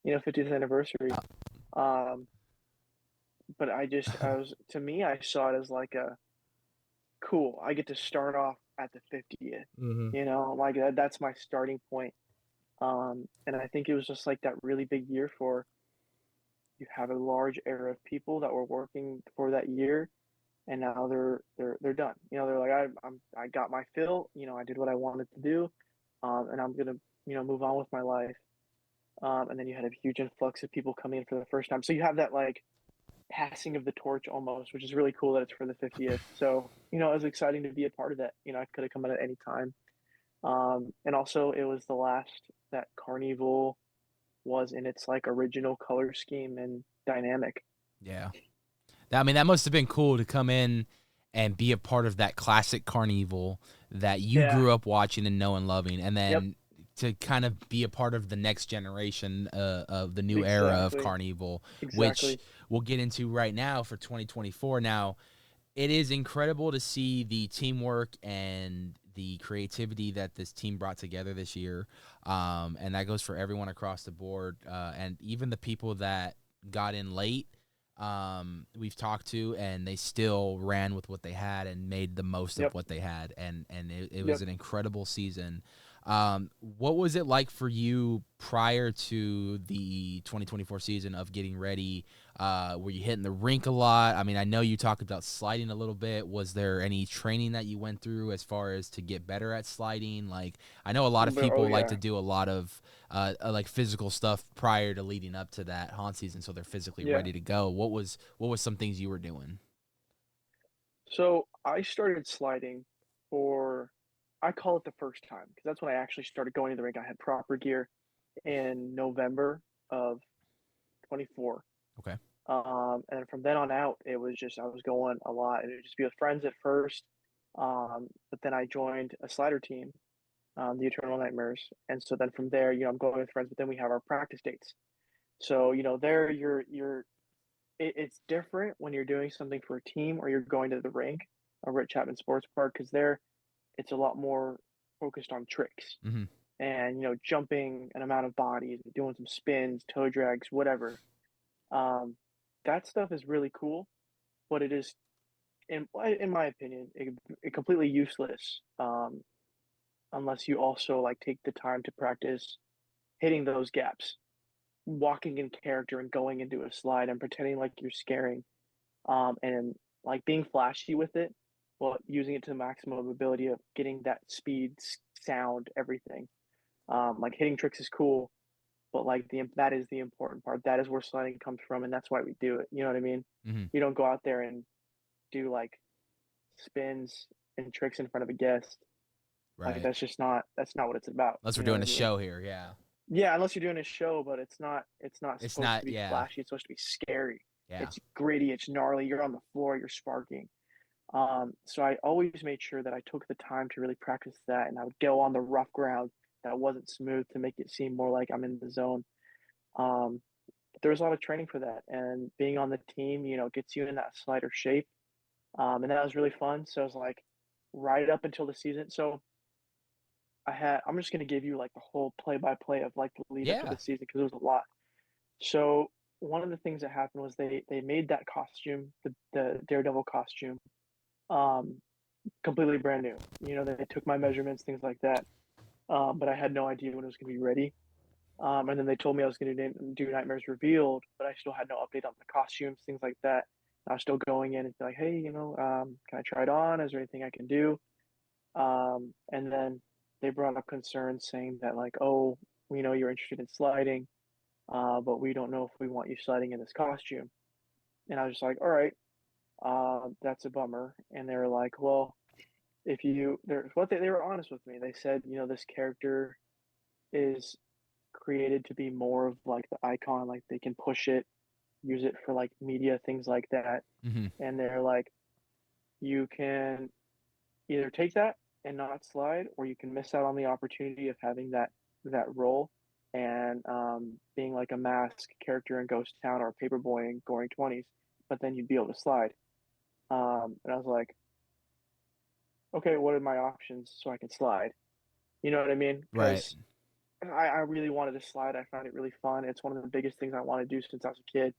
50th anniversary. Um, but I was to me, I saw it as like a cool. I get to start off at the 50th. Mm-hmm. Like that's my starting point. And I think it was just like that really big year for you have a large era of people that were working for that year, and now they're done. They're like I got my fill. I did what I wanted to do, and I'm gonna move on with my life. And then you had a huge influx of people coming in for the first time, so you have that like passing of the torch almost, which is really cool that it's for the 50th. So it was exciting to be a part of that. I could have come in at any time. And also it was the last that CarnEVIL was in its like original color scheme and dynamic. Yeah. I mean, that must have been cool to come in and be a part of that classic CarnEVIL that you Yeah. grew up watching and knowing, loving, and Yep. then to kind of be a part of the next generation of the new era of Exactly. CarnEVIL, which Exactly. we'll get into right now for 2024. Now, it is incredible to see the teamwork and the creativity that this team brought together this year, and that goes for everyone across the board, and even the people that got in late. We've talked to, and they still ran with what they had and made the most of Yep. what they had, and it was Yep. an incredible season. What was it like for you prior to the 2024 season of getting ready? Were you hitting the rink a lot? I mean, I know you talked about sliding a little bit. Was there any training that you went through as far as to get better at sliding? Like, I know a lot of But oh people like yeah. to do a lot of like physical stuff prior to leading up to that haunt season, so they're physically Yeah. ready to go. What was some things you were doing? So I started sliding for, I call it the first time because that's when I actually started going to the rink. I had proper gear in November of 24. Okay. And from then on out, it was just, I was going a lot, and it would just be with friends at first. But then I joined a slider team, the Eternal Nightmares. And so then from there, I'm going with friends, but then we have our practice dates. So, there it's different when you're doing something for a team or you're going to the rink over at Chapman Sports Park, because there it's a lot more focused on tricks Mm-hmm. and, jumping an amount of bodies, doing some spins, toe drags, whatever. Um, that stuff is really cool, but it is, in my opinion, completely useless, unless you also like take the time to practice hitting those gaps, walking in character and going into a slide and pretending like you're scaring, and like being flashy with it, but using it to the maximum ability of getting that speed, sound, everything. Like hitting tricks is cool, but like that is the important part. That is where sliding comes from, and that's why we do it. You know what I mean? Mm-hmm. You don't go out there and do like spins and tricks in front of a guest. Like Right. that's not what it's about. Unless we're You know doing what a I mean? show here, yeah. Yeah, unless you're doing a show, but it's not It's supposed to not. be Yeah. flashy. It's supposed to be scary. Yeah. It's gritty. It's gnarly. You're on the floor. You're sparking. So I always made sure that I took the time to really practice that, and I would go on the rough ground that wasn't smooth to make it seem more like I'm in the zone. Um, but there was a lot of training for that, and being on the team, gets you in that slider shape. And that was really fun. So I was like, right up until the season. So I'm just gonna give you like the whole play by play of like the lead up to Yeah. the season because it was a lot. So one of the things that happened was they made that costume, the Daredevil costume, um, completely brand new. They took my measurements, things like that. But I had no idea when it was going to be ready. And then they told me I was going to do Nightmares Revealed, but I still had no update on the costumes, things like that. I was still going in and be like, hey, can I try it on? Is there anything I can do? And then they brought up concerns saying that like, oh, we know you're interested in sliding, but we don't know if we want you sliding in this costume. And I was just like, all right, that's a bummer. And they were like, well, if you, they were honest with me. They said, this character is created to be more of like the icon, like they can push it, use it for like media, things like that. Mm-hmm. And they're like, you can either take that and not slide, or you can miss out on the opportunity of having that role and being like a mask character in Ghost Town or Paperboy in Goring 20s, but then you'd be able to slide. And I was like, okay, what are my options so I can slide? You know what I mean? Right. Because I really wanted to slide. I found it really fun. It's one of the biggest things I want to do since I was a kid.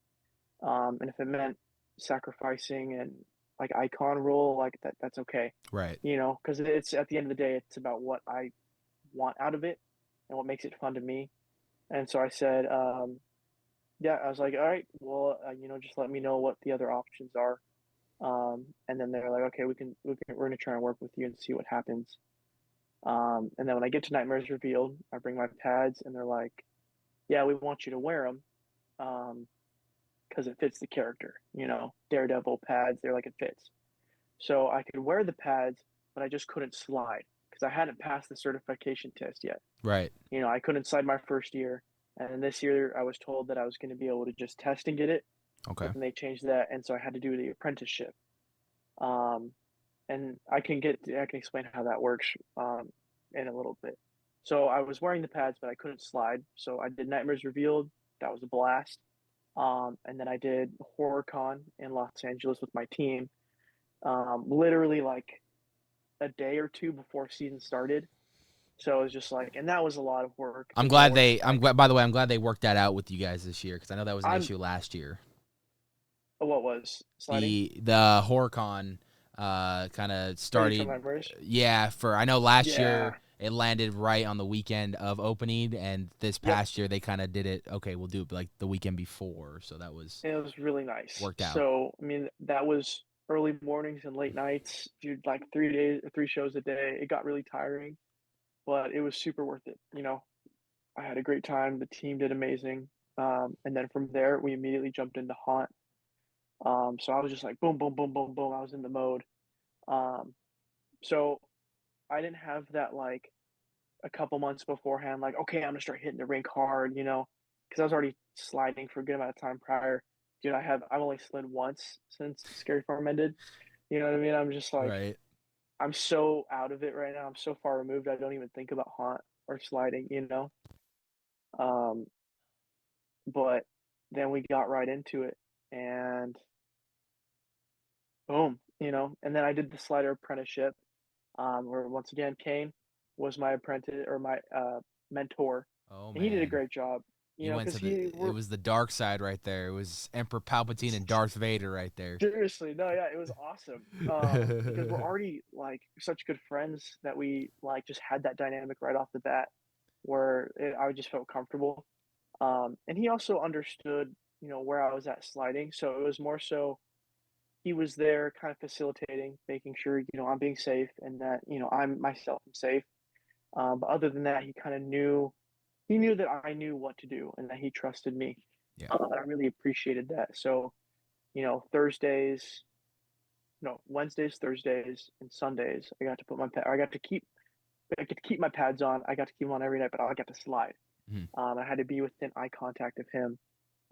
And if it meant sacrificing and like icon role, like that's okay. Right. Because it's at the end of the day, it's about what I want out of it and what makes it fun to me. And so I said, yeah, I was like, all right, well, just let me know what the other options are. And then they're like, okay, we're gonna try and work with you and see what happens. And then when I get to Nightmares Revealed, I bring my pads, and they're like, yeah, we want you to wear them, because it fits the character. Daredevil pads, they're like it fits. So I could wear the pads, but I just couldn't slide because I hadn't passed the certification test yet. Right. I couldn't slide my first year, and then this year I was told that I was going to be able to just test and get it, Okay. but then they changed that, and so I had to do the apprenticeship. Um, and I can explain how that works in a little bit. So I was wearing the pads, but I couldn't slide. So I did Nightmares Revealed. That was a blast. And then I did HorrorCon in Los Angeles with my team. Literally like a day or two before season started. So it was just like, and that was a lot of work. I'm There's no glad one to they. I'm like. glad. By the way, I'm glad they worked that out with you guys this year because I know that was an I'm issue last year. what was sliding? The HorrorCon kind of Are you talking started. about Nightmares? Yeah, for I know last Yeah. year it landed right on the weekend of opening, and this Yep. past year they kind of did it. Okay, we'll do it like the weekend before, so that was It was really nice. worked out. So I mean, that was early mornings and late nights, dude. Like 3 days, 3 shows a day. It got really tiring, but it was super worth it. I had a great time. The team did amazing. And then from there, we immediately jumped into Haunt. So I was just like boom, boom, boom, boom, boom. I was in the mode. Um, so I didn't have that like a couple months beforehand, like, okay, I'm gonna start hitting the rink hard, because I was already sliding for a good amount of time prior. Dude, I've only slid once since Scary Farm ended. You know what I mean? I'm just like, Right. I'm so out of it right now. I'm so far removed. I don't even think about haunt or sliding. Um, but then we got right into it, and boom. And then I did the slider apprenticeship, where once again Kane was my apprentice or my mentor, Oh and he did a man, great job. you went Because to the. he It we're was the dark side right there. It was Emperor Palpatine and Darth Vader right there. seriously no, yeah, it was awesome. Because we're already like such good friends that we like just had that dynamic right off the bat, where I just felt comfortable. And he also understood, where I was at sliding, so it was more so he was there kind of facilitating, making sure, I'm being safe and that, I'm myself am safe. But other than that, he knew that I knew what to do and that he trusted me. Yeah. I really appreciated that. So, Thursdays, no, Wednesdays, Thursdays, and Sundays, I got to keep my pads on. I got to keep them on every night, but I got to slide. Mhm. I had to be within eye contact of him,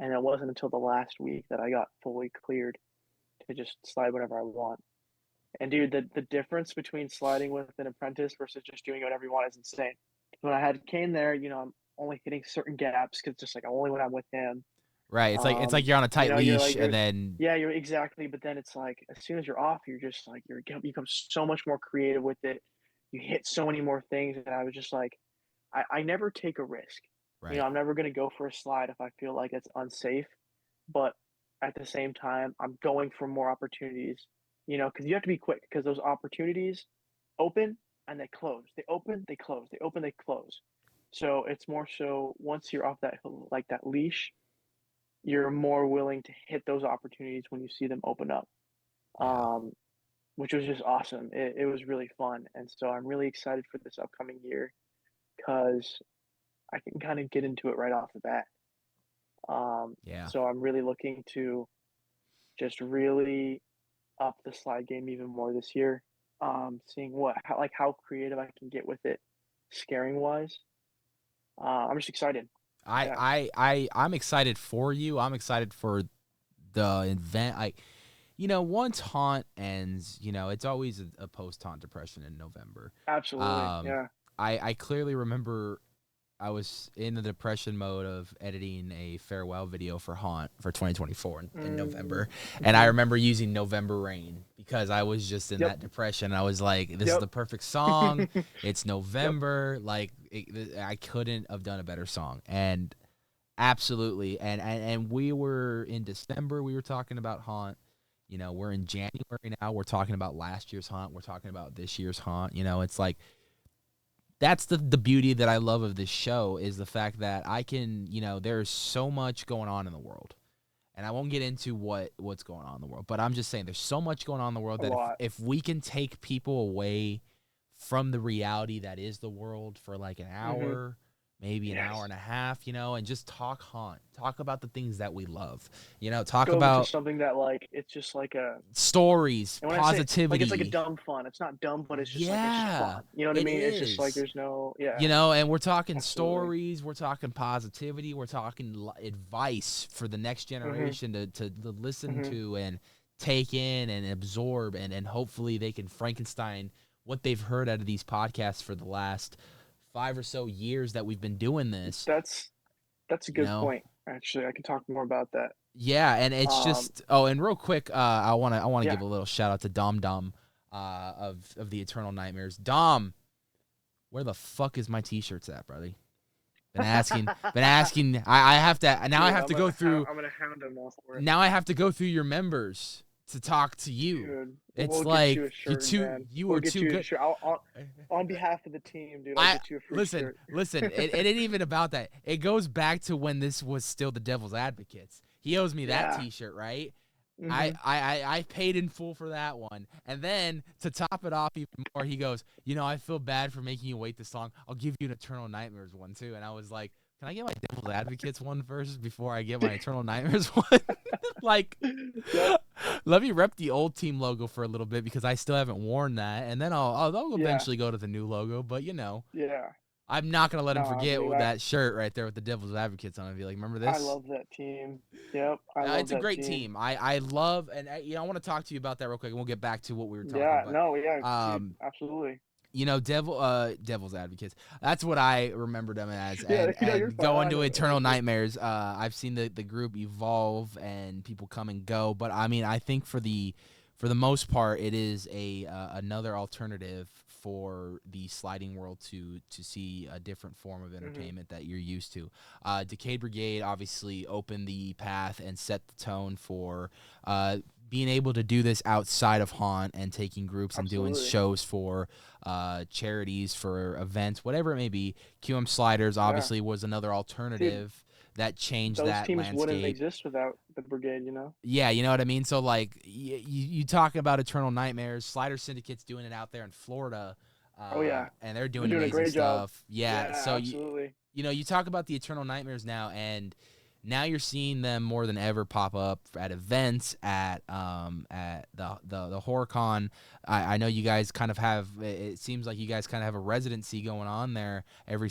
and it wasn't until the last week that I got fully cleared to just slide whenever I want. And dude, the difference between sliding with an apprentice versus just doing whatever you want is insane. When I had Kane there, I'm only hitting certain gaps because just like only when I'm with him. Right. It's like you're on a tight You're leash, like and then yeah, you're exactly. But then it's like as soon as you're off, you're just like you become so much more creative with it. You hit so many more things, and I was just like, I never take a risk. right. I'm never gonna go for a slide if I feel like it's unsafe. But at the same time, I'm going for more opportunities. Because you have to be quick because those opportunities open and they close. They open, they close. They open, they close. So it's more so once you're off that like that leash, you're more willing to hit those opportunities when you see them open up, Yeah. um, which was just awesome. It was really fun, and so I'm really excited for this upcoming year because I can kind of get into it right off the bat. Yeah. So I'm really looking to just really up the slide game even more this year. Seeing how creative I can get with it, scaring wise. I'm just excited. Yeah, I'm excited for you. I'm excited for the event. Once Haunt ends, it's always a post-Haunt depression in November. absolutely. Um, Yeah. I clearly remember I was in the depression mode of editing a farewell video for Haunt for 2024 in November. And I Mm-hmm. remember using November Rain because I was just in Yep. that depression. I was like, this is Yep. the perfect song. It's Yep. November. Like, I couldn't have done a better song. And absolutely. And we were in December, we were talking about Haunt. We're in January now. We're talking about last year's Haunt. We're talking about this year's Haunt. It's like, that's the beauty that I love of this show is the fact that I can, there's so much going on in the world. And I won't get into what's going on in the world, but I'm just saying there's so much going on in the world A that lot. if we can take people away from the reality that is the world for like an Hmm. hour, maybe an hour Yes. and a half, and just talk Haunt, talk about the things that we love, talk Go to about something that like it's just like a stories, and when I say like it's like a positivity. dumb fun. It's not dumb, but it's just Yeah, fun. You know what I it mean? It's just like is. there's no yeah, And we're talking absolutely. stories, we're talking positivity, we're talking advice for the next Hmm. generation to listen Hmm. to and take in and absorb, and hopefully they can Frankenstein what they've heard out of these podcasts for the last 5 or so years that we've been doing this, That's that's a you good know? point. Actually, I can talk more about that. Yeah, and it's Um, just and real quick, I wanna yeah. give a little shout out to Dom Dom of the Eternal Nightmares. Dom, where the fuck is my t-shirts at, brother? Been asking. I have to now. I Dude, have to go through. I'm gonna hound him off for it. Now I have to go through your members to talk to you. Dude, It's we'll get you like a shirt, man. You We'll are get too you a good. shirt. On behalf of the team, dude, I'll I get you a free listen, shirt. listen. It ain't even about that. It goes back to when this was still the Devil's Advocates. He owes me that Yeah. T-shirt, right? I, Mhm. I I paid in full for that one, and then to top it off even more, he goes, I feel bad for making you wait this long. I'll give you an Eternal Nightmares one too, and I was like, can I get my Devil's Advocates one first before I get my Eternal Nightmares one? Like, Yep. let me rep the old team logo for a little bit because I still haven't worn that, and then I'll Yeah. eventually go to the new logo. But Yeah. I'm not gonna let him Nah, forget dude, that shirt right there with the Devil's Advocates on it. Be like, remember I this? love that team. Yep, I love It's a that great team. team. I love, and I want to talk to you about that real quick, and we'll get back to what we were talking. Yeah, But no, yeah, dude, um, absolutely. Devil's Advocates. That's what I remember them as, Yeah, you're and fine. going I to know Eternal it. Nightmares. I've seen the group evolve and people come and go, but I mean, I think for the most part, it is another alternative for the sliding world to see a different form of Mhm. entertainment that you're used to. Decade Brigade obviously opened the path and set the tone for being able to do this outside of Haunt and taking groups and doing Absolutely. shows for charities, for events, whatever it may be. QM Sliders Yeah. obviously was another Dude, alternative that changed those that teams wouldn't landscape. exist without the brigade, you know? Yeah, you know what I mean? So, like, you talk about Eternal Nightmares. Slider Syndicate's doing it out there in Florida, Oh, yeah. and they're They're doing doing a amazing great job. stuff. Yeah, Yeah, so absolutely. you talk about the Eternal Nightmares now, and now you're seeing them more than ever pop up at events, at the HorrorCon. I know you guys kind of have. It seems like you guys kind of have a residency going on there every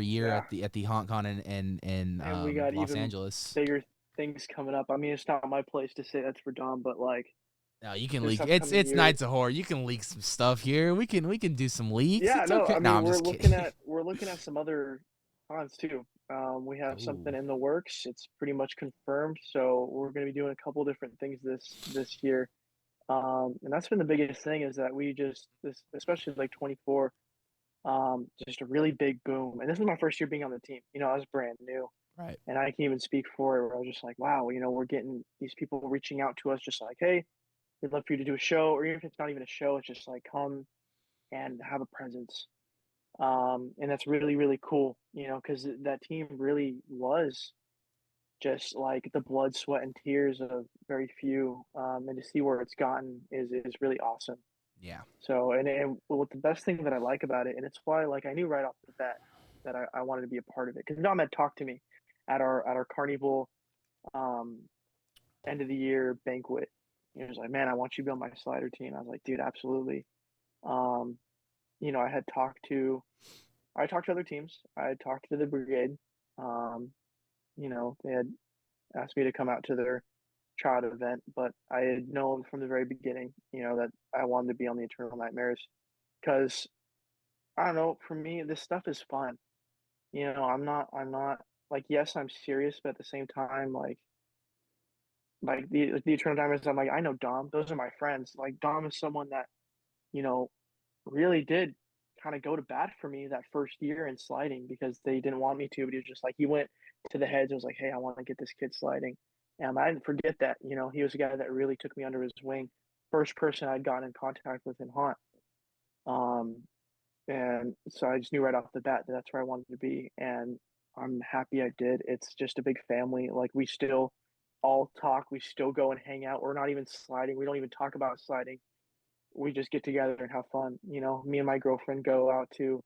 year Yeah. at the HauntCon in And we got Los even Angeles. bigger things coming up. I mean, it's not my place to say that's for Dom, but like No, you can this leak. upcoming It's year. Nights of Horror. You can leak some stuff here. We can do some leaks. Yeah, It's no, okay. I No, mean, I'm just kidding. we're looking at some other cons too. We have something Ooh, in the works. It's pretty much confirmed. So we're going to be doing a couple different things this year. And that's been the biggest thing is that we just this especially like 24 just a really big boom. And this is my first year being on the team. You know, I was brand new. right. And I can even speak for it where I was just like, wow, you know, we're getting these people reaching out to us just like, hey, we'd love for you to do a show, or even if it's not even a show, it's just like come and have a presence. And that's really, really cool, you know, because that team really was just like the blood, sweat, and tears of very few, and to see where it's gotten is really awesome. Yeah. So, and what the best thing that I like about it, and it's why like I knew right off the bat that I wanted to be a part of it because Dom had talked to me at our CarnEVIL um, end of the year banquet. He was like, "Man, I want you to be on my slider team." I was like, "Dude, absolutely." Um, I had I talked to other teams. I had talked to the brigade. Um, they had asked me to come out to their child event, but I had known from the very beginning, that I wanted to be on the Eternal Nightmares because I don't know, for me, this stuff is fun. I'm not like, yes, I'm serious, but at the same time, like the Eternal Nightmares, I'm like, I know Dom. Those are my friends. Like Dom is someone that you know really did kind of go to bat for me that first year in sliding because they didn't want me to, but he was just like he went to the heads and was like, "Hey, I want to get this kid sliding." And I didn't forget that. He was a guy that really took me under his wing. First person I'd gotten in contact with in Haunt. Um, and so I just knew right off the bat that that's where I wanted to be. And I'm happy I did. It's just a big family. Like we still all talk, we still go and hang out. We're not even sliding. We don't even talk about sliding. We just get together and have fun. Me and my girlfriend go out to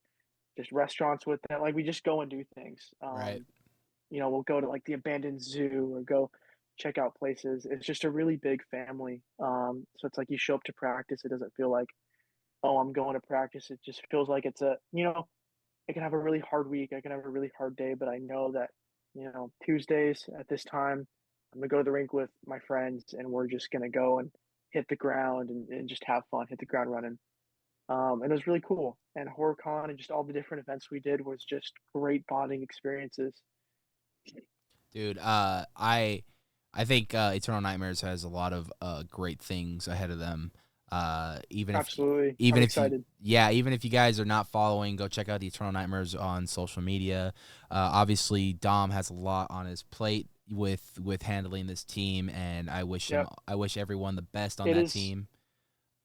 just restaurants with them. Like we just go and do things. Right. We'll go to like the abandoned zoo or go check out places. It's just a really big family. So it's like you show up to practice. It doesn't feel like, oh, I'm going to practice. It just feels like I can have a really hard week. I can have a really hard day, but I know that, Tuesdays at this time, I'm gonna go to the rink with my friends and we're just gonna go and hit the ground and just have fun, hit the ground running. And it was really cool. And HorrorCon and just all the different events we did was just great bonding experiences. Dude, I think Eternal Nightmares has a lot of great things ahead of them. Even if Absolutely. I'm even if you excited. yeah, even if you guys are not following, go check out the Eternal Nightmares on social media. Obviously Dom has a lot on his plate with handling this team, and Yep. I wish everyone the best on It that is team.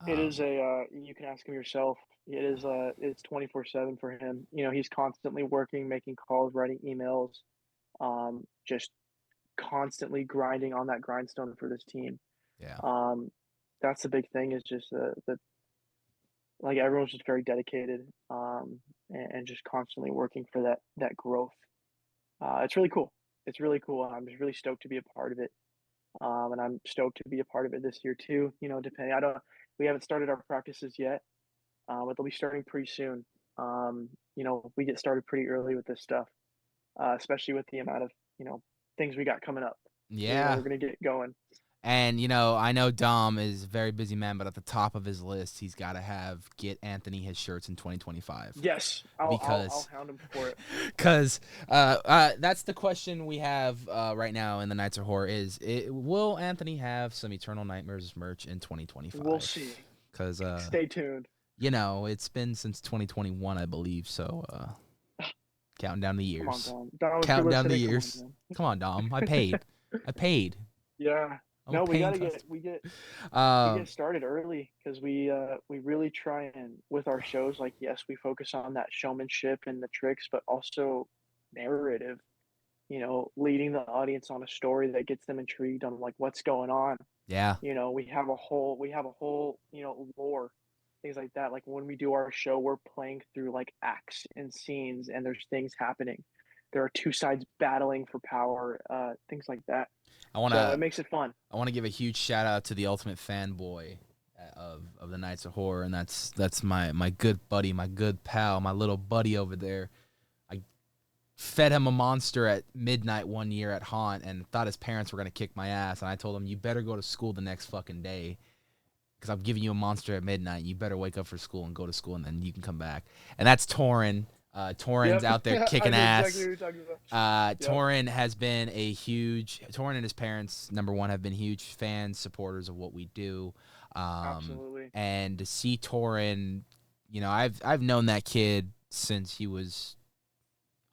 it is Um, a you can ask him yourself. It's 24/7 for him. He's constantly working, making calls, writing emails, just constantly grinding on that grindstone for this team. yeah. Um, that's the big thing is just the like everyone's just very dedicated, and just constantly working for that growth. It's really cool. It's really cool. I'm just really stoked to be a part of it. And I'm stoked to be a part of it this year too. Depending, I don't, we haven't started our practices yet, but they'll be starting pretty soon. We get started pretty early with this stuff, especially with the amount of things we got coming up. So Yeah. we're gonna get going. And I know Dom is a very busy man, but at the top of his list, he's got to get Anthony his shirts in 2025 Yes, I'll because hound him for it. because that's the question we have right now in the Nights of Horror will Anthony have some Eternal Nightmares merch in We'll 2025? see. Because Stay tuned. it's been since 2021, I believe. So counting down the Come on, years, Dom. Dom, if you're counting down the listening, come on, years. man. Come on, Dom. I paid. Yeah. I'm a No, we paying gotta get customer. we Um, get started early because we really try and with our shows, like yes, we focus on that showmanship and the tricks, but also narrative. Leading the audience on a story that gets them intrigued on like what's going on. yeah. We have a whole lore, things like that. Like when we do our show, we're playing through like acts and scenes, and there's things happening. There are two sides battling for power, things like that. I want So it to makes it fun. I want to give a huge shout out to the ultimate fanboy of the Nights of Horror, and that's my good buddy, my good pal, my little buddy over there. I fed him a monster at midnight one year at Haunt, and thought his parents were gonna kick my ass. And I told him, "You better go to school the next fucking day, because I'm giving you a monster at midnight. You better wake up for school and go to school, and then you can come back." And that's Torin. Torin's Yep. out there I kicking know exactly what ass. you're talking about. Yep. Torin and his parents, number one, have been huge fans, supporters of what we do. Absolutely. And to see Torin, I've known that kid since he was.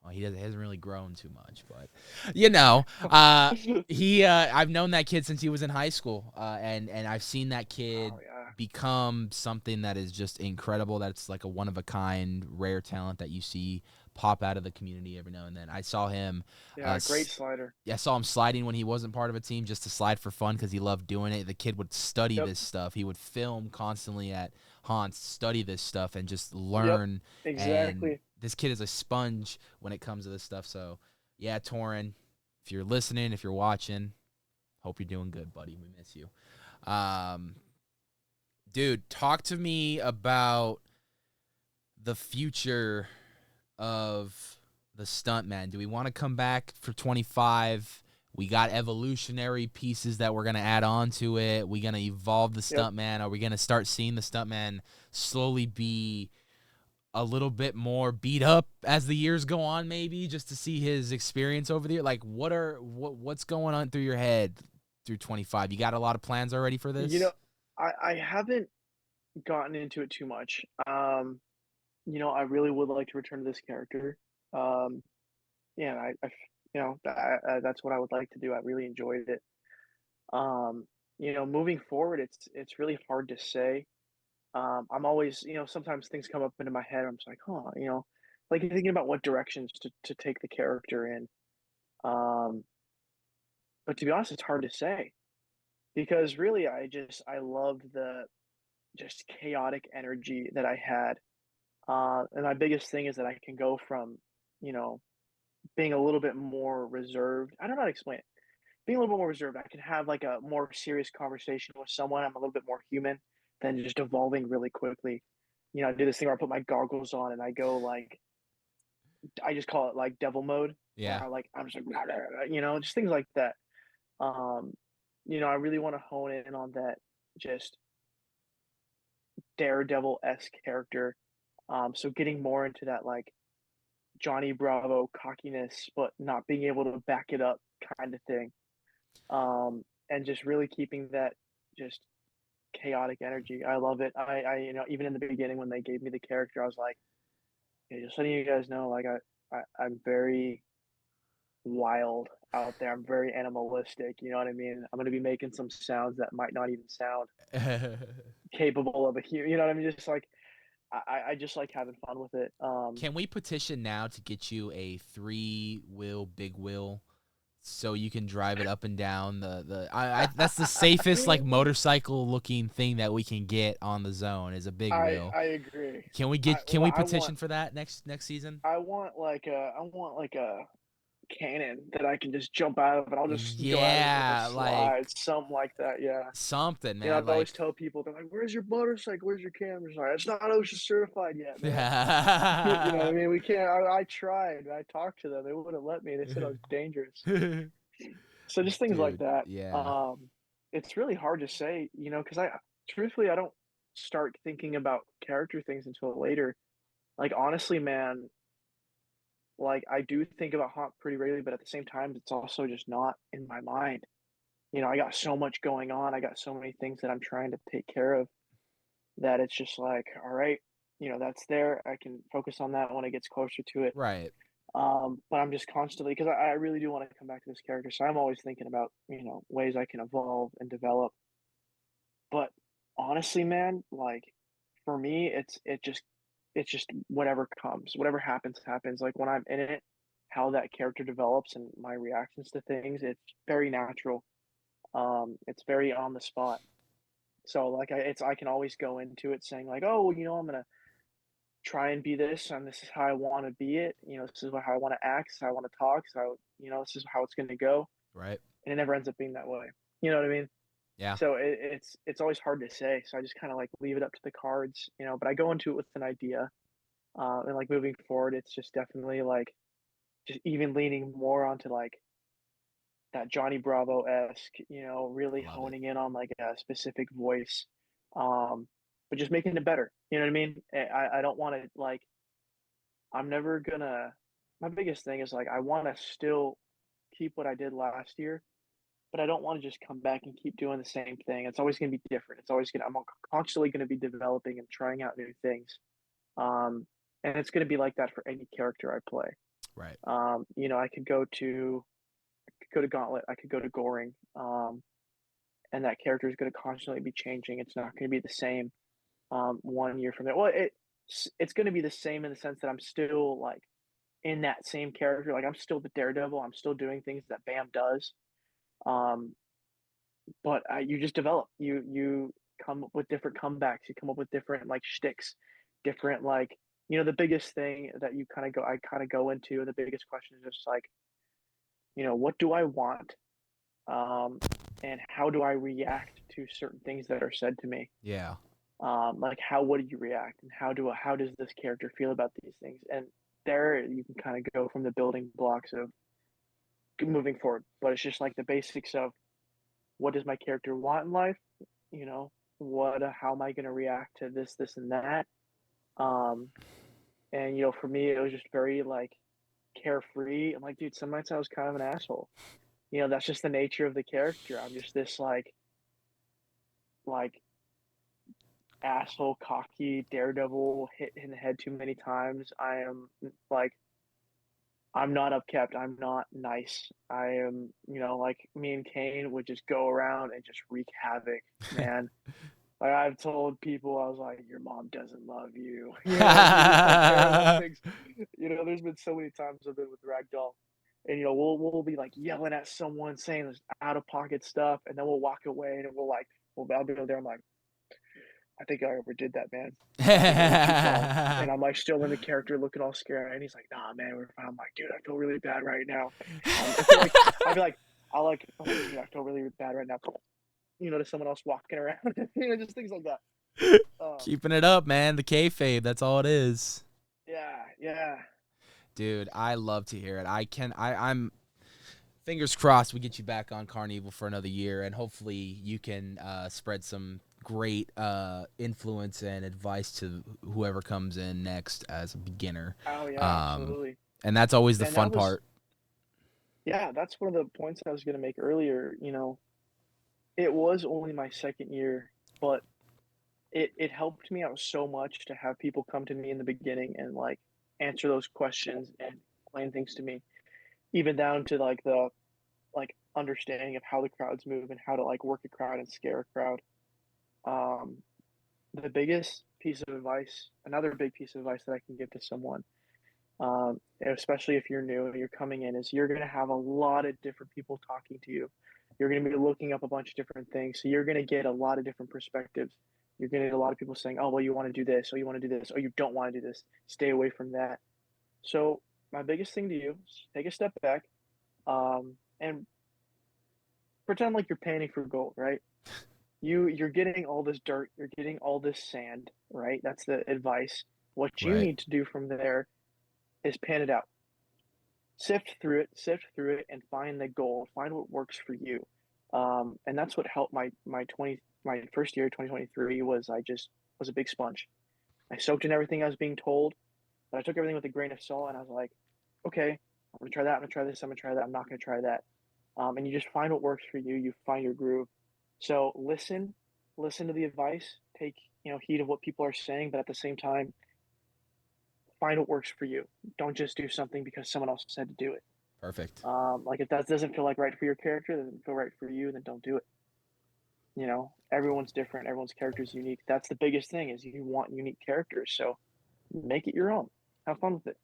Well, hasn't really grown too much, but he I've known that kid since he was in high school, and I've seen that kid Oh yeah. become something that is just incredible. That's like a one-of-a-kind, rare talent that you see pop out of the community every now and then. I saw him Yeah, great slider. I saw him sliding when he wasn't part of a team just to slide for fun because he loved doing it. The kid would study Yep. this stuff. He would film constantly at haunts, study this stuff, and just Yep. learn. And Exactly. this kid is a sponge when it comes to this stuff. So, yeah, Torin, if you're listening, if you're watching, hope you're doing good, buddy. We miss you. Dude, talk to me about the future of the Stuntman. Do we want to come back for 25? We got evolutionary pieces that we're going to add on to it. We going to evolve the Yep. Stuntman. Are we going to start seeing the Stuntman slowly be a little bit more beat up as the years go on, maybe, just to see his experience over the year? Like, what's going on through your head through 25? You got a lot of plans already for You this? know, I haven't gotten into it too much. I really would like to return to this character. Um, yeah, that's what I would like to do. I really enjoyed it. Moving forward, it's really hard to say. I'm always, sometimes things come up into my head. I'm just like, huh, like thinking about what directions to take the character in. Um, but to be honest, it's hard to say because really, I loved the just chaotic energy that I had. And my biggest thing is that I can go from, you know, being a little bit more reserved. I don't know how to explain it. Being a little bit more reserved, I can have like a more serious conversation with someone. I'm a little bit more human than just evolving really quickly. I do this thing where I put my goggles on and I go like, I just call it like devil mode, where Yeah. I'm just like, just things like that. Um, I really want to hone in on that, just daredevil-esque character. So getting more into that like Johnny Bravo cockiness, but not being able to back it up kind of thing. And just really keeping that just chaotic energy. I love it. Even in the beginning when they gave me the character, I was like, hey, just letting you guys know, like I'm very wild out there. I'm very animalistic. You know what I mean? I'm gonna be making some sounds that might not even sound capable of a human. You know what I mean? Just like I just like having fun with it. Can we petition now to get you a 3-wheel big wheel so you can drive it up and down that's the safest like motorcycle looking thing that we can get on the zone is a big wheel. I agree. Can we petition for that next season? I want like a cannon that I can just jump out of, and I'll just go out of it with a Yeah, like slide, something like that. Yeah. something, man. I always Like tell people, they're like, "Where's your motorcycle? Where's your camera?" Sorry, it's not OSHA certified yet, man. You know what I mean? We can't. I tried. I talked to them. They wouldn't let me. They said I was dangerous. So just things like dude, that. yeah. It's really hard to say, because truthfully, I don't start thinking about character things until later. Like honestly, man, like I do think about Haunt pretty regularly, but at the same time, it's also just not in my mind. I got so much going on. I got so many things that I'm trying to take care of that it's just like, all right, that's there. I can focus on that when it gets closer to it. Right. But I'm just constantly because I really do want to come back to this character, so I'm always thinking about ways I can evolve and develop. But honestly, man, like for me, it's just whatever comes, whatever happens, happens. Like when I'm in it, how that character develops and my reactions to things, it's very natural. It's very on the spot. So like I can always go into it saying like, oh, I'm gonna try and be this, and this is how I want to be it. This is how I want to act, this is how I want to talk, so this is how it's gonna go, Right. and it never ends up being that way. You know what I mean? Yeah. So it's always hard to say. So I just kind of like leave it up to the cards, But I go into it with an idea, and like moving forward, it's just definitely like just even leaning more onto like that Johnny Bravo esque, I really love it. honing in on like a specific voice, um, but just making it better. You know what I mean? I don't want to like I'm never gonna. My biggest thing is like I want to still keep what I did last year, but I don't want to just come back and keep doing the same thing. It's always going to be different. I'm constantly going to be developing and trying out new things. Um, and it's going to be like that for any character I play. Right. I could go to Gauntlet, I could go to Goring, and that character is going to constantly be changing. It's not going to be the same 1 year from there. Well, it's going to be the same in the sense that I'm still like in that same character. Like I'm still the Daredevil. I'm still doing things that Bam does. Um, but you just develop. You come up with different comebacks. You come up with different like shticks, different like the biggest thing that I kind of go into. The biggest question is just like what do I want, um, and how do I react to certain things that are said to me. Yeah. Like how would you react, and how does this character feel about these things? And there you can kind of go from the building blocks of moving forward. But it's just like the basics of what does my character want in life? You know, what how am I going to react to this, and that? Um, and for me, it was just very like carefree. I'm like, dude, some nights I was kind of an asshole. That's just the nature of the character. I'm just this like asshole, cocky daredevil hit in the head too many times. I am like I'm not upkept. I'm not nice. I am, like me and Kane would just go around and just wreak havoc, man. Like I've told people, I was like, your mom doesn't love you. Just like terrible things. There's been so many times I've been with Ragdoll, and we'll be like yelling at someone saying this out of pocket stuff, and then we'll walk away and I'll be there. I'm like, I think I overdid that, man. I think I went too far. And I'm like still in the character looking all scared. And he's like, nah, man, we're fine. I'm like, dude, I feel really bad right now. I feel like I'm like, dude, I feel really bad right now. To someone else walking around, just things like that. Keeping it up, man. The kayfabe, that's all it is. Yeah. Dude, I love to hear it. I'm fingers crossed we get you back on CarnEVIL for another year, and hopefully you can spread some great influence and advice to whoever comes in next as a beginner. Oh yeah, absolutely. And that's always the And fun part. Yeah, that's one of the points I was going to make earlier. It was only my second year, but it helped me out so much to have people come to me in the beginning and like answer those questions and explain things to me, even down to like the understanding of how the crowds move and how to like work a crowd and scare a crowd. Um, the biggest piece of advice, another big piece of advice that I can give to someone, especially if you're new and you're coming in, is you're going to have a lot of different people talking to you. You're going to be looking up a bunch of different things. So you're going to get a lot of different perspectives. You're going to get a lot of people saying, oh, well, you want to do this, or you want to do this, or you don't want to do this. Stay away from that. So my biggest thing to you is take a step back, and pretend like you're panning for gold, right? You're getting all this dirt, you're getting all this sand, right? That's the advice. What you Right. need to do from there is pan it out. Sift through it, and find the gold. Find what works for you. And that's what helped my first year, 2023, was I just was a big sponge. I soaked in everything I was being told, but I took everything with a grain of salt, and I was like, okay, I'm gonna try that. I'm gonna try this. I'm gonna try that. I'm not gonna try that. And you just find what works for you. You find your groove. So listen to the advice. Take heed of what people are saying, but at the same time, find what works for you. Don't just do something because someone else said to do it. Perfect. Like if that doesn't feel like right for your character, doesn't feel right for you, then don't do it. Everyone's different. Everyone's character is unique. That's the biggest thing, is you want unique characters. So make it your own. Have fun with it.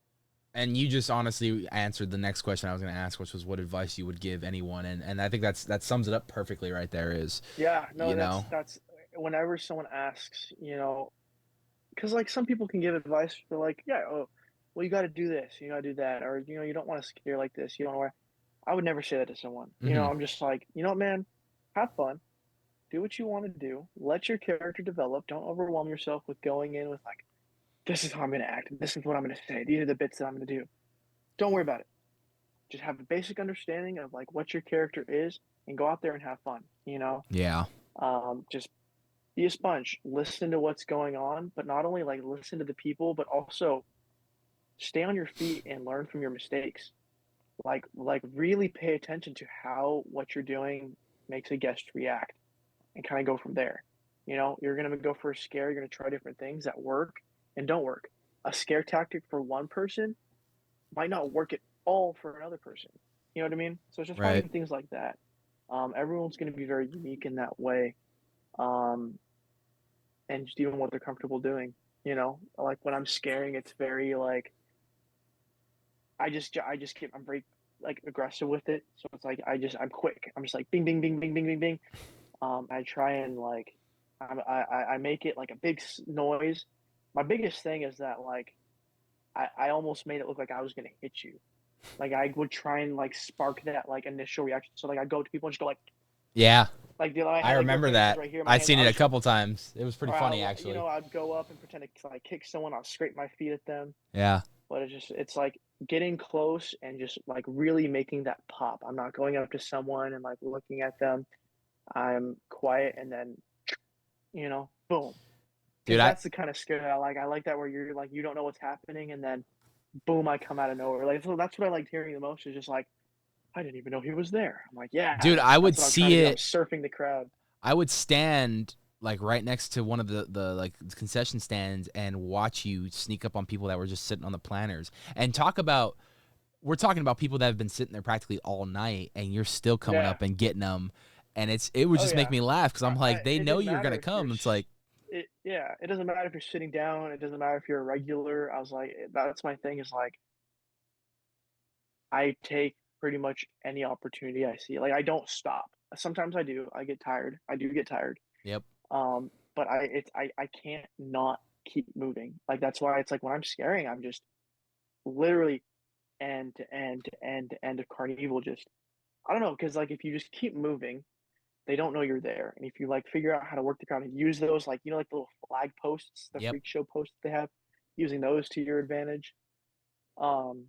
And you just honestly answered the next question I was going to ask, which was what advice you would give anyone. And I think that sums it up perfectly right there is, Yeah, no, you know, that's whenever someone asks, because like some people can give advice for like, yeah, oh, well, you got to do this, you got to do that, or you don't want to scare like this, you don't want. I would never say that to someone. mhm, I'm just like, what, man, have fun, do what you want to do, let your character develop. Don't overwhelm yourself with going in with like, this is how I'm gonna act, this is what I'm gonna say, these are the bits that I'm gonna do. Don't worry about it. Just have a basic understanding of like what your character is, and go out there and have fun. yeah, Just be a sponge. Listen to what's going on, but not only like listen to the people, but also stay on your feet and learn from your mistakes. Like really pay attention to how what you're doing makes a guest react, and kind of go from there. You're gonna go for a scare. You're gonna try different things that work and don't work. A scare tactic for one person might not work at all for another person. You know what I mean? So it's just right. finding things like that. Everyone's going to be very unique in that way, um, and just doing what they're comfortable doing. Like when I'm scaring, it's very like I'm very like aggressive with it. So it's like I'm quick. I'm just like bing bing bing bing bing bing bing. I try and like I make it like a big noise. My biggest thing is that like I almost made it look like I was gonna hit you. Like I would try and like spark that like initial reaction. So like I go to people and just go Yeah, like my I hand like their remember hands that. right here. My I've hands. seen I it a was couple times. It was pretty or funny, actually. I'd go up and pretend to like kick someone. I'll scrape my feet at them. Yeah. But it's like getting close and just like really making that pop. I'm not going up to someone and like looking at them. I'm quiet and then boom. Dude, Because that's the kind of scare that I like. I like that where you're like you don't know what's happening and then boom, I come out of nowhere. Like so that's what I liked hearing the most is just like I didn't even know he was there. I'm like, yeah, dude, I would that's what I'm trying see to do. I'm it. surfing the crowd. I would stand like right next to one of the like concession stands and watch you sneak up on people that were just sitting on the planners and talk about. We're talking about people that have been sitting there practically all night, and you're still coming Yeah. up and getting them, and it would Oh just make yeah. me laugh because I'm like, they It know didn't you're matter gonna if you're come. It's like, yeah, it doesn't matter if you're sitting down, it doesn't matter if you're a regular. I was like, that's my thing is like I take pretty much any opportunity I see. Like I don't stop. Sometimes I do. I get tired. I do get tired. yep, But I can't not keep moving. Like that's why it's like when I'm scaring, I'm just literally end to end to end to end of CarnEVIL just I don't know, because like if you just keep moving, they don't know you're there. And if you like figure out how to work the crowd and use those like like the little flag posts, the yep. freak show posts they have, using those to your advantage, um,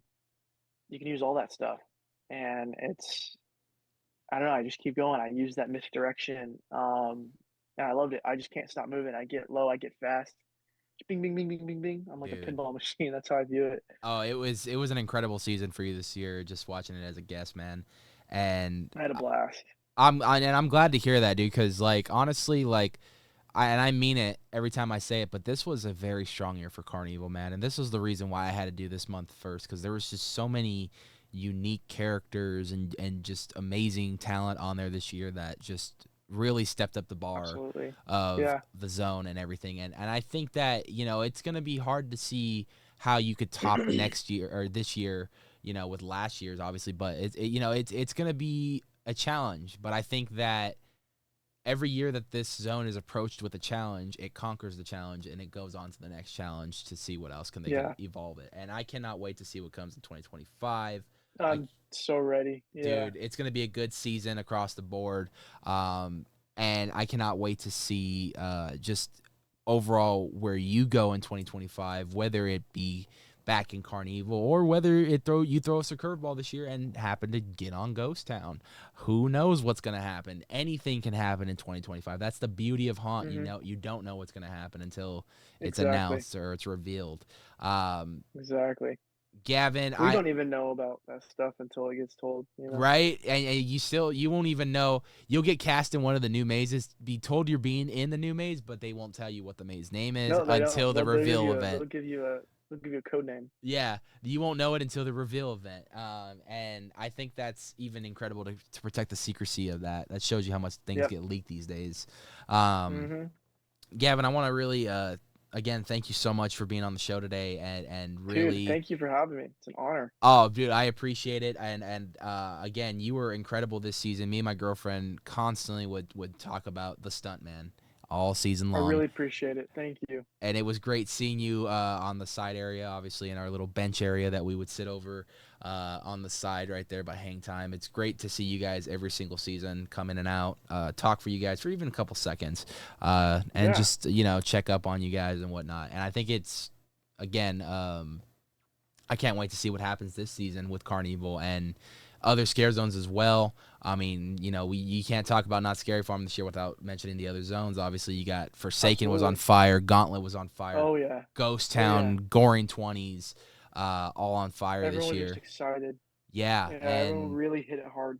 you can use all that stuff. And it's I don't know, I just keep going. I use that misdirection. And I loved it. I just can't stop moving. I get low, I get fast. Bing, bing, bing, bing, bing, bing. I'm like a Dude. pinball machine. That's how I view it. Oh, it was an incredible season for you this year. Just watching it as a guest, man, and I had a blast. I'm glad to hear that, dude. Because like honestly, like I mean it every time I say it, but this was a very strong year for CarnEVIL, man, and this was the reason why I had to do this month first because there was just so many unique characters and just amazing talent on there this year that just really stepped up the bar Absolutely. of Yeah. the zone and everything. And I think that, it's going to be hard to see how you could top next year or this year, with last year's obviously, but it's going to be a challenge. But I think that every year that this zone is approached with a challenge, it conquers the challenge and it goes on to the next challenge to see what else they can Yeah. evolve it. And I cannot wait to see what comes in 2025. I I'm so ready. Yeah. Dude, it's going to be a good season across the board. And I cannot wait to see just overall where you go in 2025, whether it be back in CarnEVIL or whether you throw us a curveball this year and happen to get on Ghost Town. Who knows what's going to happen? Anything can happen in 2025. That's the beauty of Haunt. Mhm. You don't know what's going to happen until it's Exactly. announced or it's revealed. Um, Exactly. Gavin, We I don't even know about that stuff until it gets told. Right, and you won't even know. You'll get cast in one of the new mazes, be told you're being in the new maze, but they won't tell you what the maze name is No, they until don't. the reveal event. They'll give you a code name. Yeah, you won't know it until the reveal event. And I think that's even incredible to protect the secrecy of that. That shows you how much things Yep. get leaked these days. Um, Mhm. Gavin, I want to really again thank you so much for being on the show today and Dude, really. thank you for having me. It's an honor. Oh, dude, I appreciate it, and again, you were incredible this season. Me and my girlfriend constantly would talk about the Stuntman all season I long, really appreciate it. Thank you. and it was great seeing you on the side area, obviously in our little bench area that we would sit over on the side right there by hang time. It's great to see you guys every single season come in and out, talk for you guys for even a couple seconds, and Yeah. just check up on you guys and whatnot. And I think it's again. I can't wait to see what happens this season with CarnEVIL and other scare zones as well. I mean, you can't talk about Not Scary Farm this year without mentioning the other zones. Obviously, you got Forsaken was on Absolutely. fire, Gauntlet was on fire, Oh yeah. Ghost Oh yeah. Town, Goring 20s, all on fire this Everyone was just year. excited. Yeah, Yeah, everyone and really hit it hard.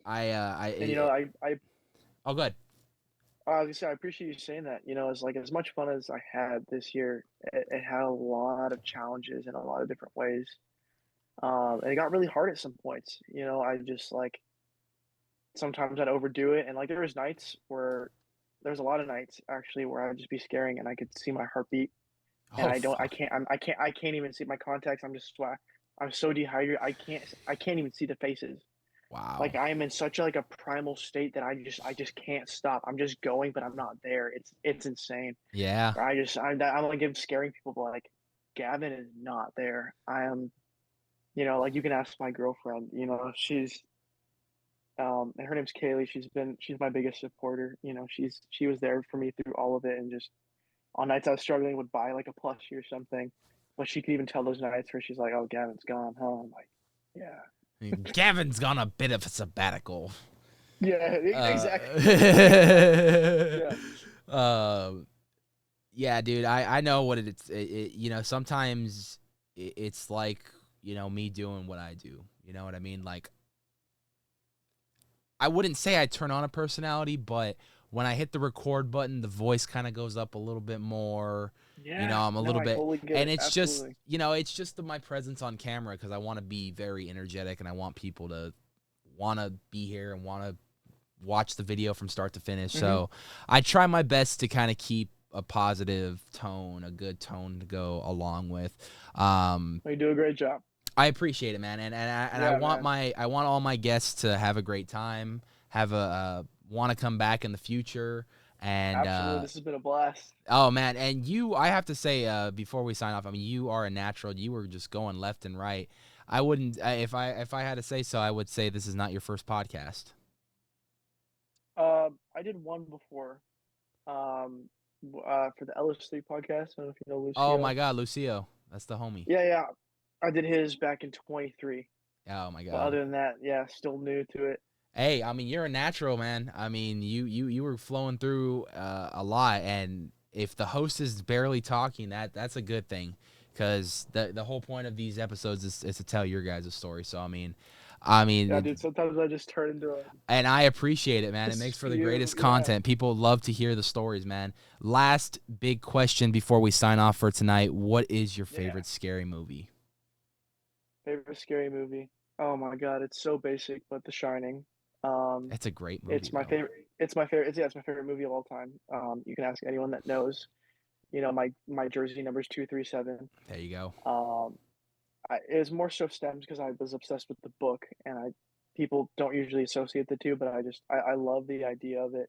And oh, good. I was gonna say I appreciate you saying that. It's like as much fun as I had this year, it had a lot of challenges in a lot of different ways. And it got really hard at some points. I just like sometimes I'd overdo it, and like there was a lot of nights actually where I'd just be scaring and I could see my heartbeat, and Oh fuck. I can't even see my contacts. I'm so dehydrated. I can't even see the faces. Wow. Like I am in such like a primal state that I just can't stop. I'm just going, but I'm not there. It's insane. Yeah. I'm like scaring people, but like Gavin is not there. I am, like you can ask my girlfriend. And her name's Kaylee. She's my biggest supporter. She was there for me through all of it, and just on nights I was struggling would buy like a plushie or something, but she could even tell those nights where she's like, "Oh, Gavin's gone, huh?" I'm like, "Yeah, Gavin's gone a bit of a sabbatical. yeah, exactly, Uh, yeah, yeah, dude. I know what sometimes it's like me doing what I do. You know what I mean? Like I wouldn't say I turn on a personality, but when I hit the record button, the voice kind of goes up a little bit more. yeah." I'm a No, little I bit, totally get and it. it's just, Absolutely. it's just my presence on camera because I want to be very energetic and I want people to want to be here and want to watch the video from start to finish. Hmm. So I try my best to kind of keep a positive tone, a good tone to go along with. You do a great job. I appreciate it, man, and I Yeah, want man. all my guests to have a great time, have a want to come back in the future, and Absolutely. This has been a blast. oh man, and I have to say before we sign off, I mean you are a natural. You were just going left and right. I wouldn't if I had to say so, I would say this is not your first podcast. I did one before. For the LS3 podcast. I don't know if you know Oh my Lucio. God, Lucio, that's the homie. Yeah, yeah. I did his back in 23. Oh my But God. other than that, yeah, still new to it. Hey, I mean, you're a natural, man. I mean, you were flowing through a lot, and if the host is barely talking, that's a good thing, because the whole point of these episodes is to tell your guys' story. So I mean, Yeah, dude. Sometimes I just turn into a and I appreciate it, man. It this is makes for for the you. greatest Yeah. content. People love to hear the stories, man. Last big question before we sign off for tonight: what is your Yeah. favorite scary movie? Favorite scary movie. Oh my god, it's so basic, but The Shining. Um, It's a great movie, it's my though. favorite. It's my favorite movie of all time. You can ask anyone that knows. My jersey number is 237. There you go. Um, it was more so stems because I was obsessed with the book, and people don't usually associate the two, but I love the idea of it.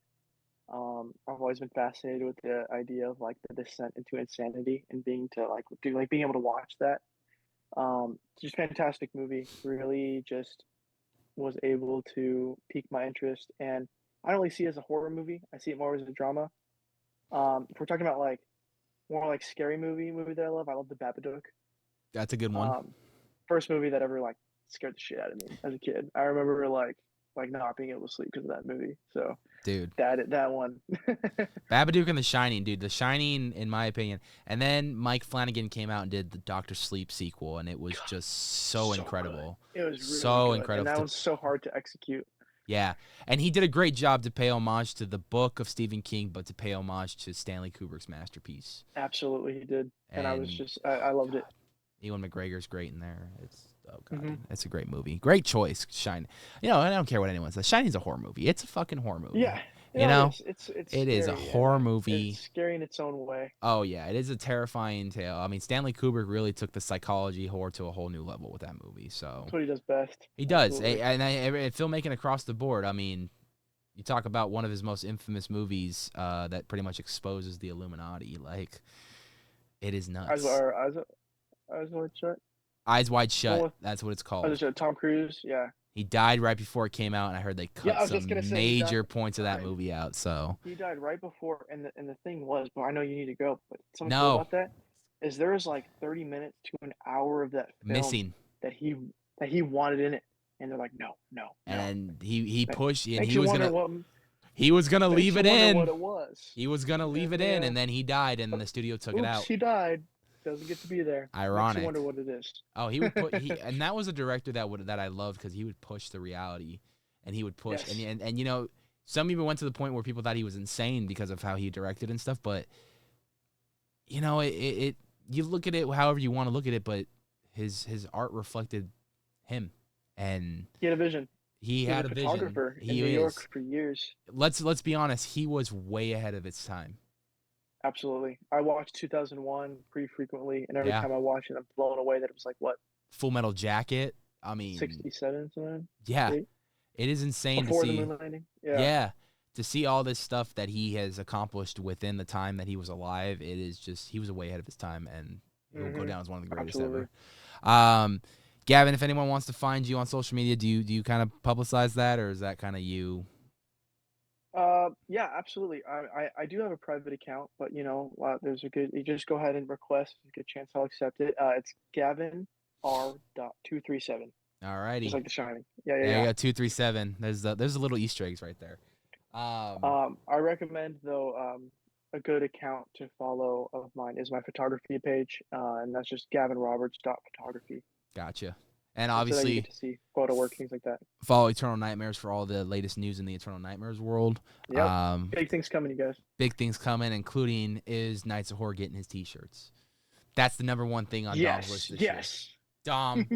I've always been fascinated with the idea of like the descent into insanity and being able to watch that. Just fantastic movie. Really, just was able to pique my interest, and I don't really see it as a horror movie. I see it more as a drama. If we're talking about like more like scary movie that I love The Babadook. That's a good one, Um, First movie that ever like scared the shit out of me as a kid. I remember like not being able to sleep because of that movie. So dude. that one. Babadook and The Shining, dude. The Shining, in my opinion. And then Mike Flanagan came out and did the Doctor Sleep sequel, and it was just so So good. incredible. It was really So good, and incredible. that one's so hard to execute. Yeah. And he did a great job to pay homage to the book of Stephen King, but to pay homage to Stanley Kubrick's masterpiece. Absolutely, he did, and And I loved it. God, Ewan McGregor's great in there. Oh god, Hmm. dude, it's a great movie. Great choice, Shine. I don't care what anyone says. Shining's a horror movie. It's a fucking horror movie. Yeah, You it know, is. It's it is a scary, horror and it's movie. scary in its own way. Oh yeah, it is a terrifying tale. I mean, Stanley Kubrick really took the psychology horror to a whole new level with that movie. So That's what he does best. he does, Absolutely. and filmmaking across the board. I mean, you talk about one of his most infamous movies that pretty much exposes the Illuminati. Like, it is Eyes, nuts. are eyes wide shut. Eyes Wide The one Shut. with That's what it's Eyes called. Wide Shut, Tom Cruise. Yeah, He died right before it came out, and I heard they yeah. cut I was just gonna some say major points of that right. movie out. So He died right before, and the thing was, but I know you need to go. But something cool no, about that is there was like 30 minutes to an hour of that film missing. that he that he wanted in it, and they're like, no, no, And no. then he That pushed, and makes you wonder what he was gonna makes leave you it wonder what in. it was. He was gonna leave And it in, and then he died, and the studio took it oops, out. he died. Doesn't get to be there. Makes you wonder Ironic. what it is. Oh, he would put and that was a director that I loved because he would push the reality, and he would push Yes. and some even went to the point where people thought he was insane because of how he directed and stuff. But it you look at it however you want to look at it, but his art reflected him, and He had a vision. He He was had a a vision. photographer in He New York is. for years. Let's be honest. He was way ahead of his time. Absolutely. I watched 2001 pretty frequently, and every Yeah. time I watch it, I'm blown away that it was like, what, Full Metal Jacket. I mean, 67, something? yeah, 8? it is insane to Before the see. moon landing? Yeah, to see all this stuff that he has accomplished within the time that he was alive. It is just he was way ahead of his time, and he'll go down as one of the greatest Absolutely. ever. Gavin, if anyone wants to find you on social media, do you kind of publicize that, or is that kind of you? Yeah, absolutely. I do have a private account, but there's a good. You just go ahead and request. There's a good chance I'll accept it. It's Gavin R.237, All just righty. like The Shining. Yeah, yeah, There you yeah. go, 237. There's a little Easter eggs right there. I recommend though, a good account to follow of mine is my photography page, and that's just gavinroberts.photography. Gotcha. And So that you get obviously, to see photo work, things like that. follow Eternal Nightmares for all the latest news in the Eternal Nightmares world. Yep, big things coming, you guys. Big things coming, including is Knights of Horror getting his T-shirts. That's the number one thing on Dom's list this year. Dom,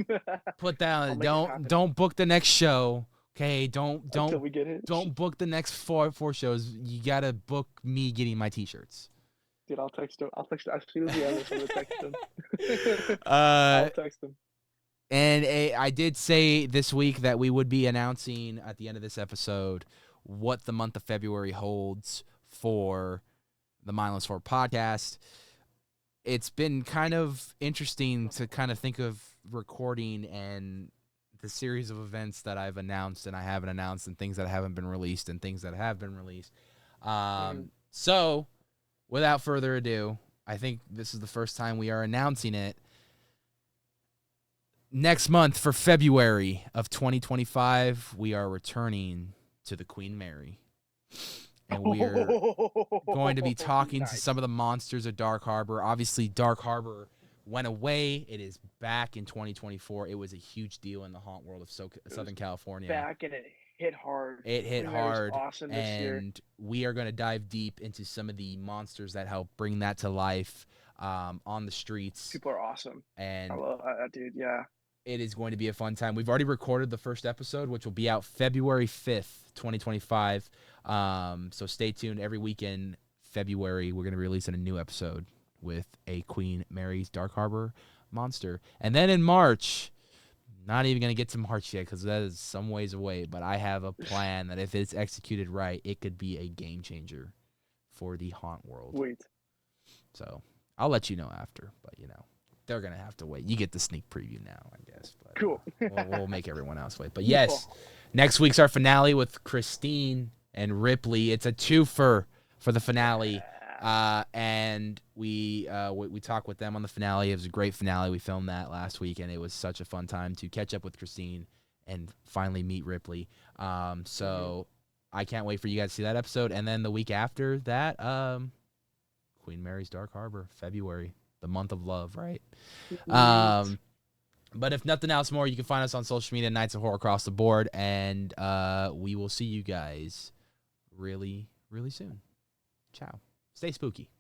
put that on. Don't book the next show. Okay, Until we get it. don't book the next four shows. You gotta book me getting my T-shirts. Dude, I'll text him. As soon as we have this, I'm gonna text him. I'll text him. And I did say this week that we would be announcing at the end of this episode what the month of February holds for the Mindless Horror Podcast. It's been kind of interesting to kind of think of recording and the series of events that I've announced and I haven't announced and things that haven't been released and things that have been released. So, without further ado, I think this is the first time we are announcing it. Next month for February of 2025, we are returning to the Queen Mary. And we're going to be talking to some of the monsters of Dark Harbor. Obviously, Dark Harbor went away. It is back in 2024. It was a huge deal in the haunt world of Southern California. Back, and it hit hard. It hit hard. Awesome this year. And we are going to dive deep into some of the monsters that help bring that to life on the streets. People are awesome. And I love that, dude. Yeah. It is going to be a fun time. We've already recorded the first episode, which will be out February 5th, 2025. So stay tuned. Every weekend, February, we're going to be releasing a new episode with a Queen Mary's Dark Harbor monster. And then in March, not even going to get to March yet because that is some ways away, but I have a plan that if it's executed right, it could be a game changer for the haunt world. Wait. So I'll let you know after, but they're going to have to wait. You get the sneak preview now, I guess. But, cool. We'll make everyone else wait. But yes, next week's our finale with Christine and Ripley. It's a twofer for the finale. And we talked with them on the finale. It was a great finale. We filmed that last week, and it was such a fun time to catch up with Christine and finally meet Ripley. So I can't wait for you guys to see that episode. And then the week after that, Queen Mary's Dark Harbor, February. The month of love, right? But if nothing else more, you can find us on social media, Nights of Horror across the board, and we will see you guys really, really soon. Ciao. Stay spooky.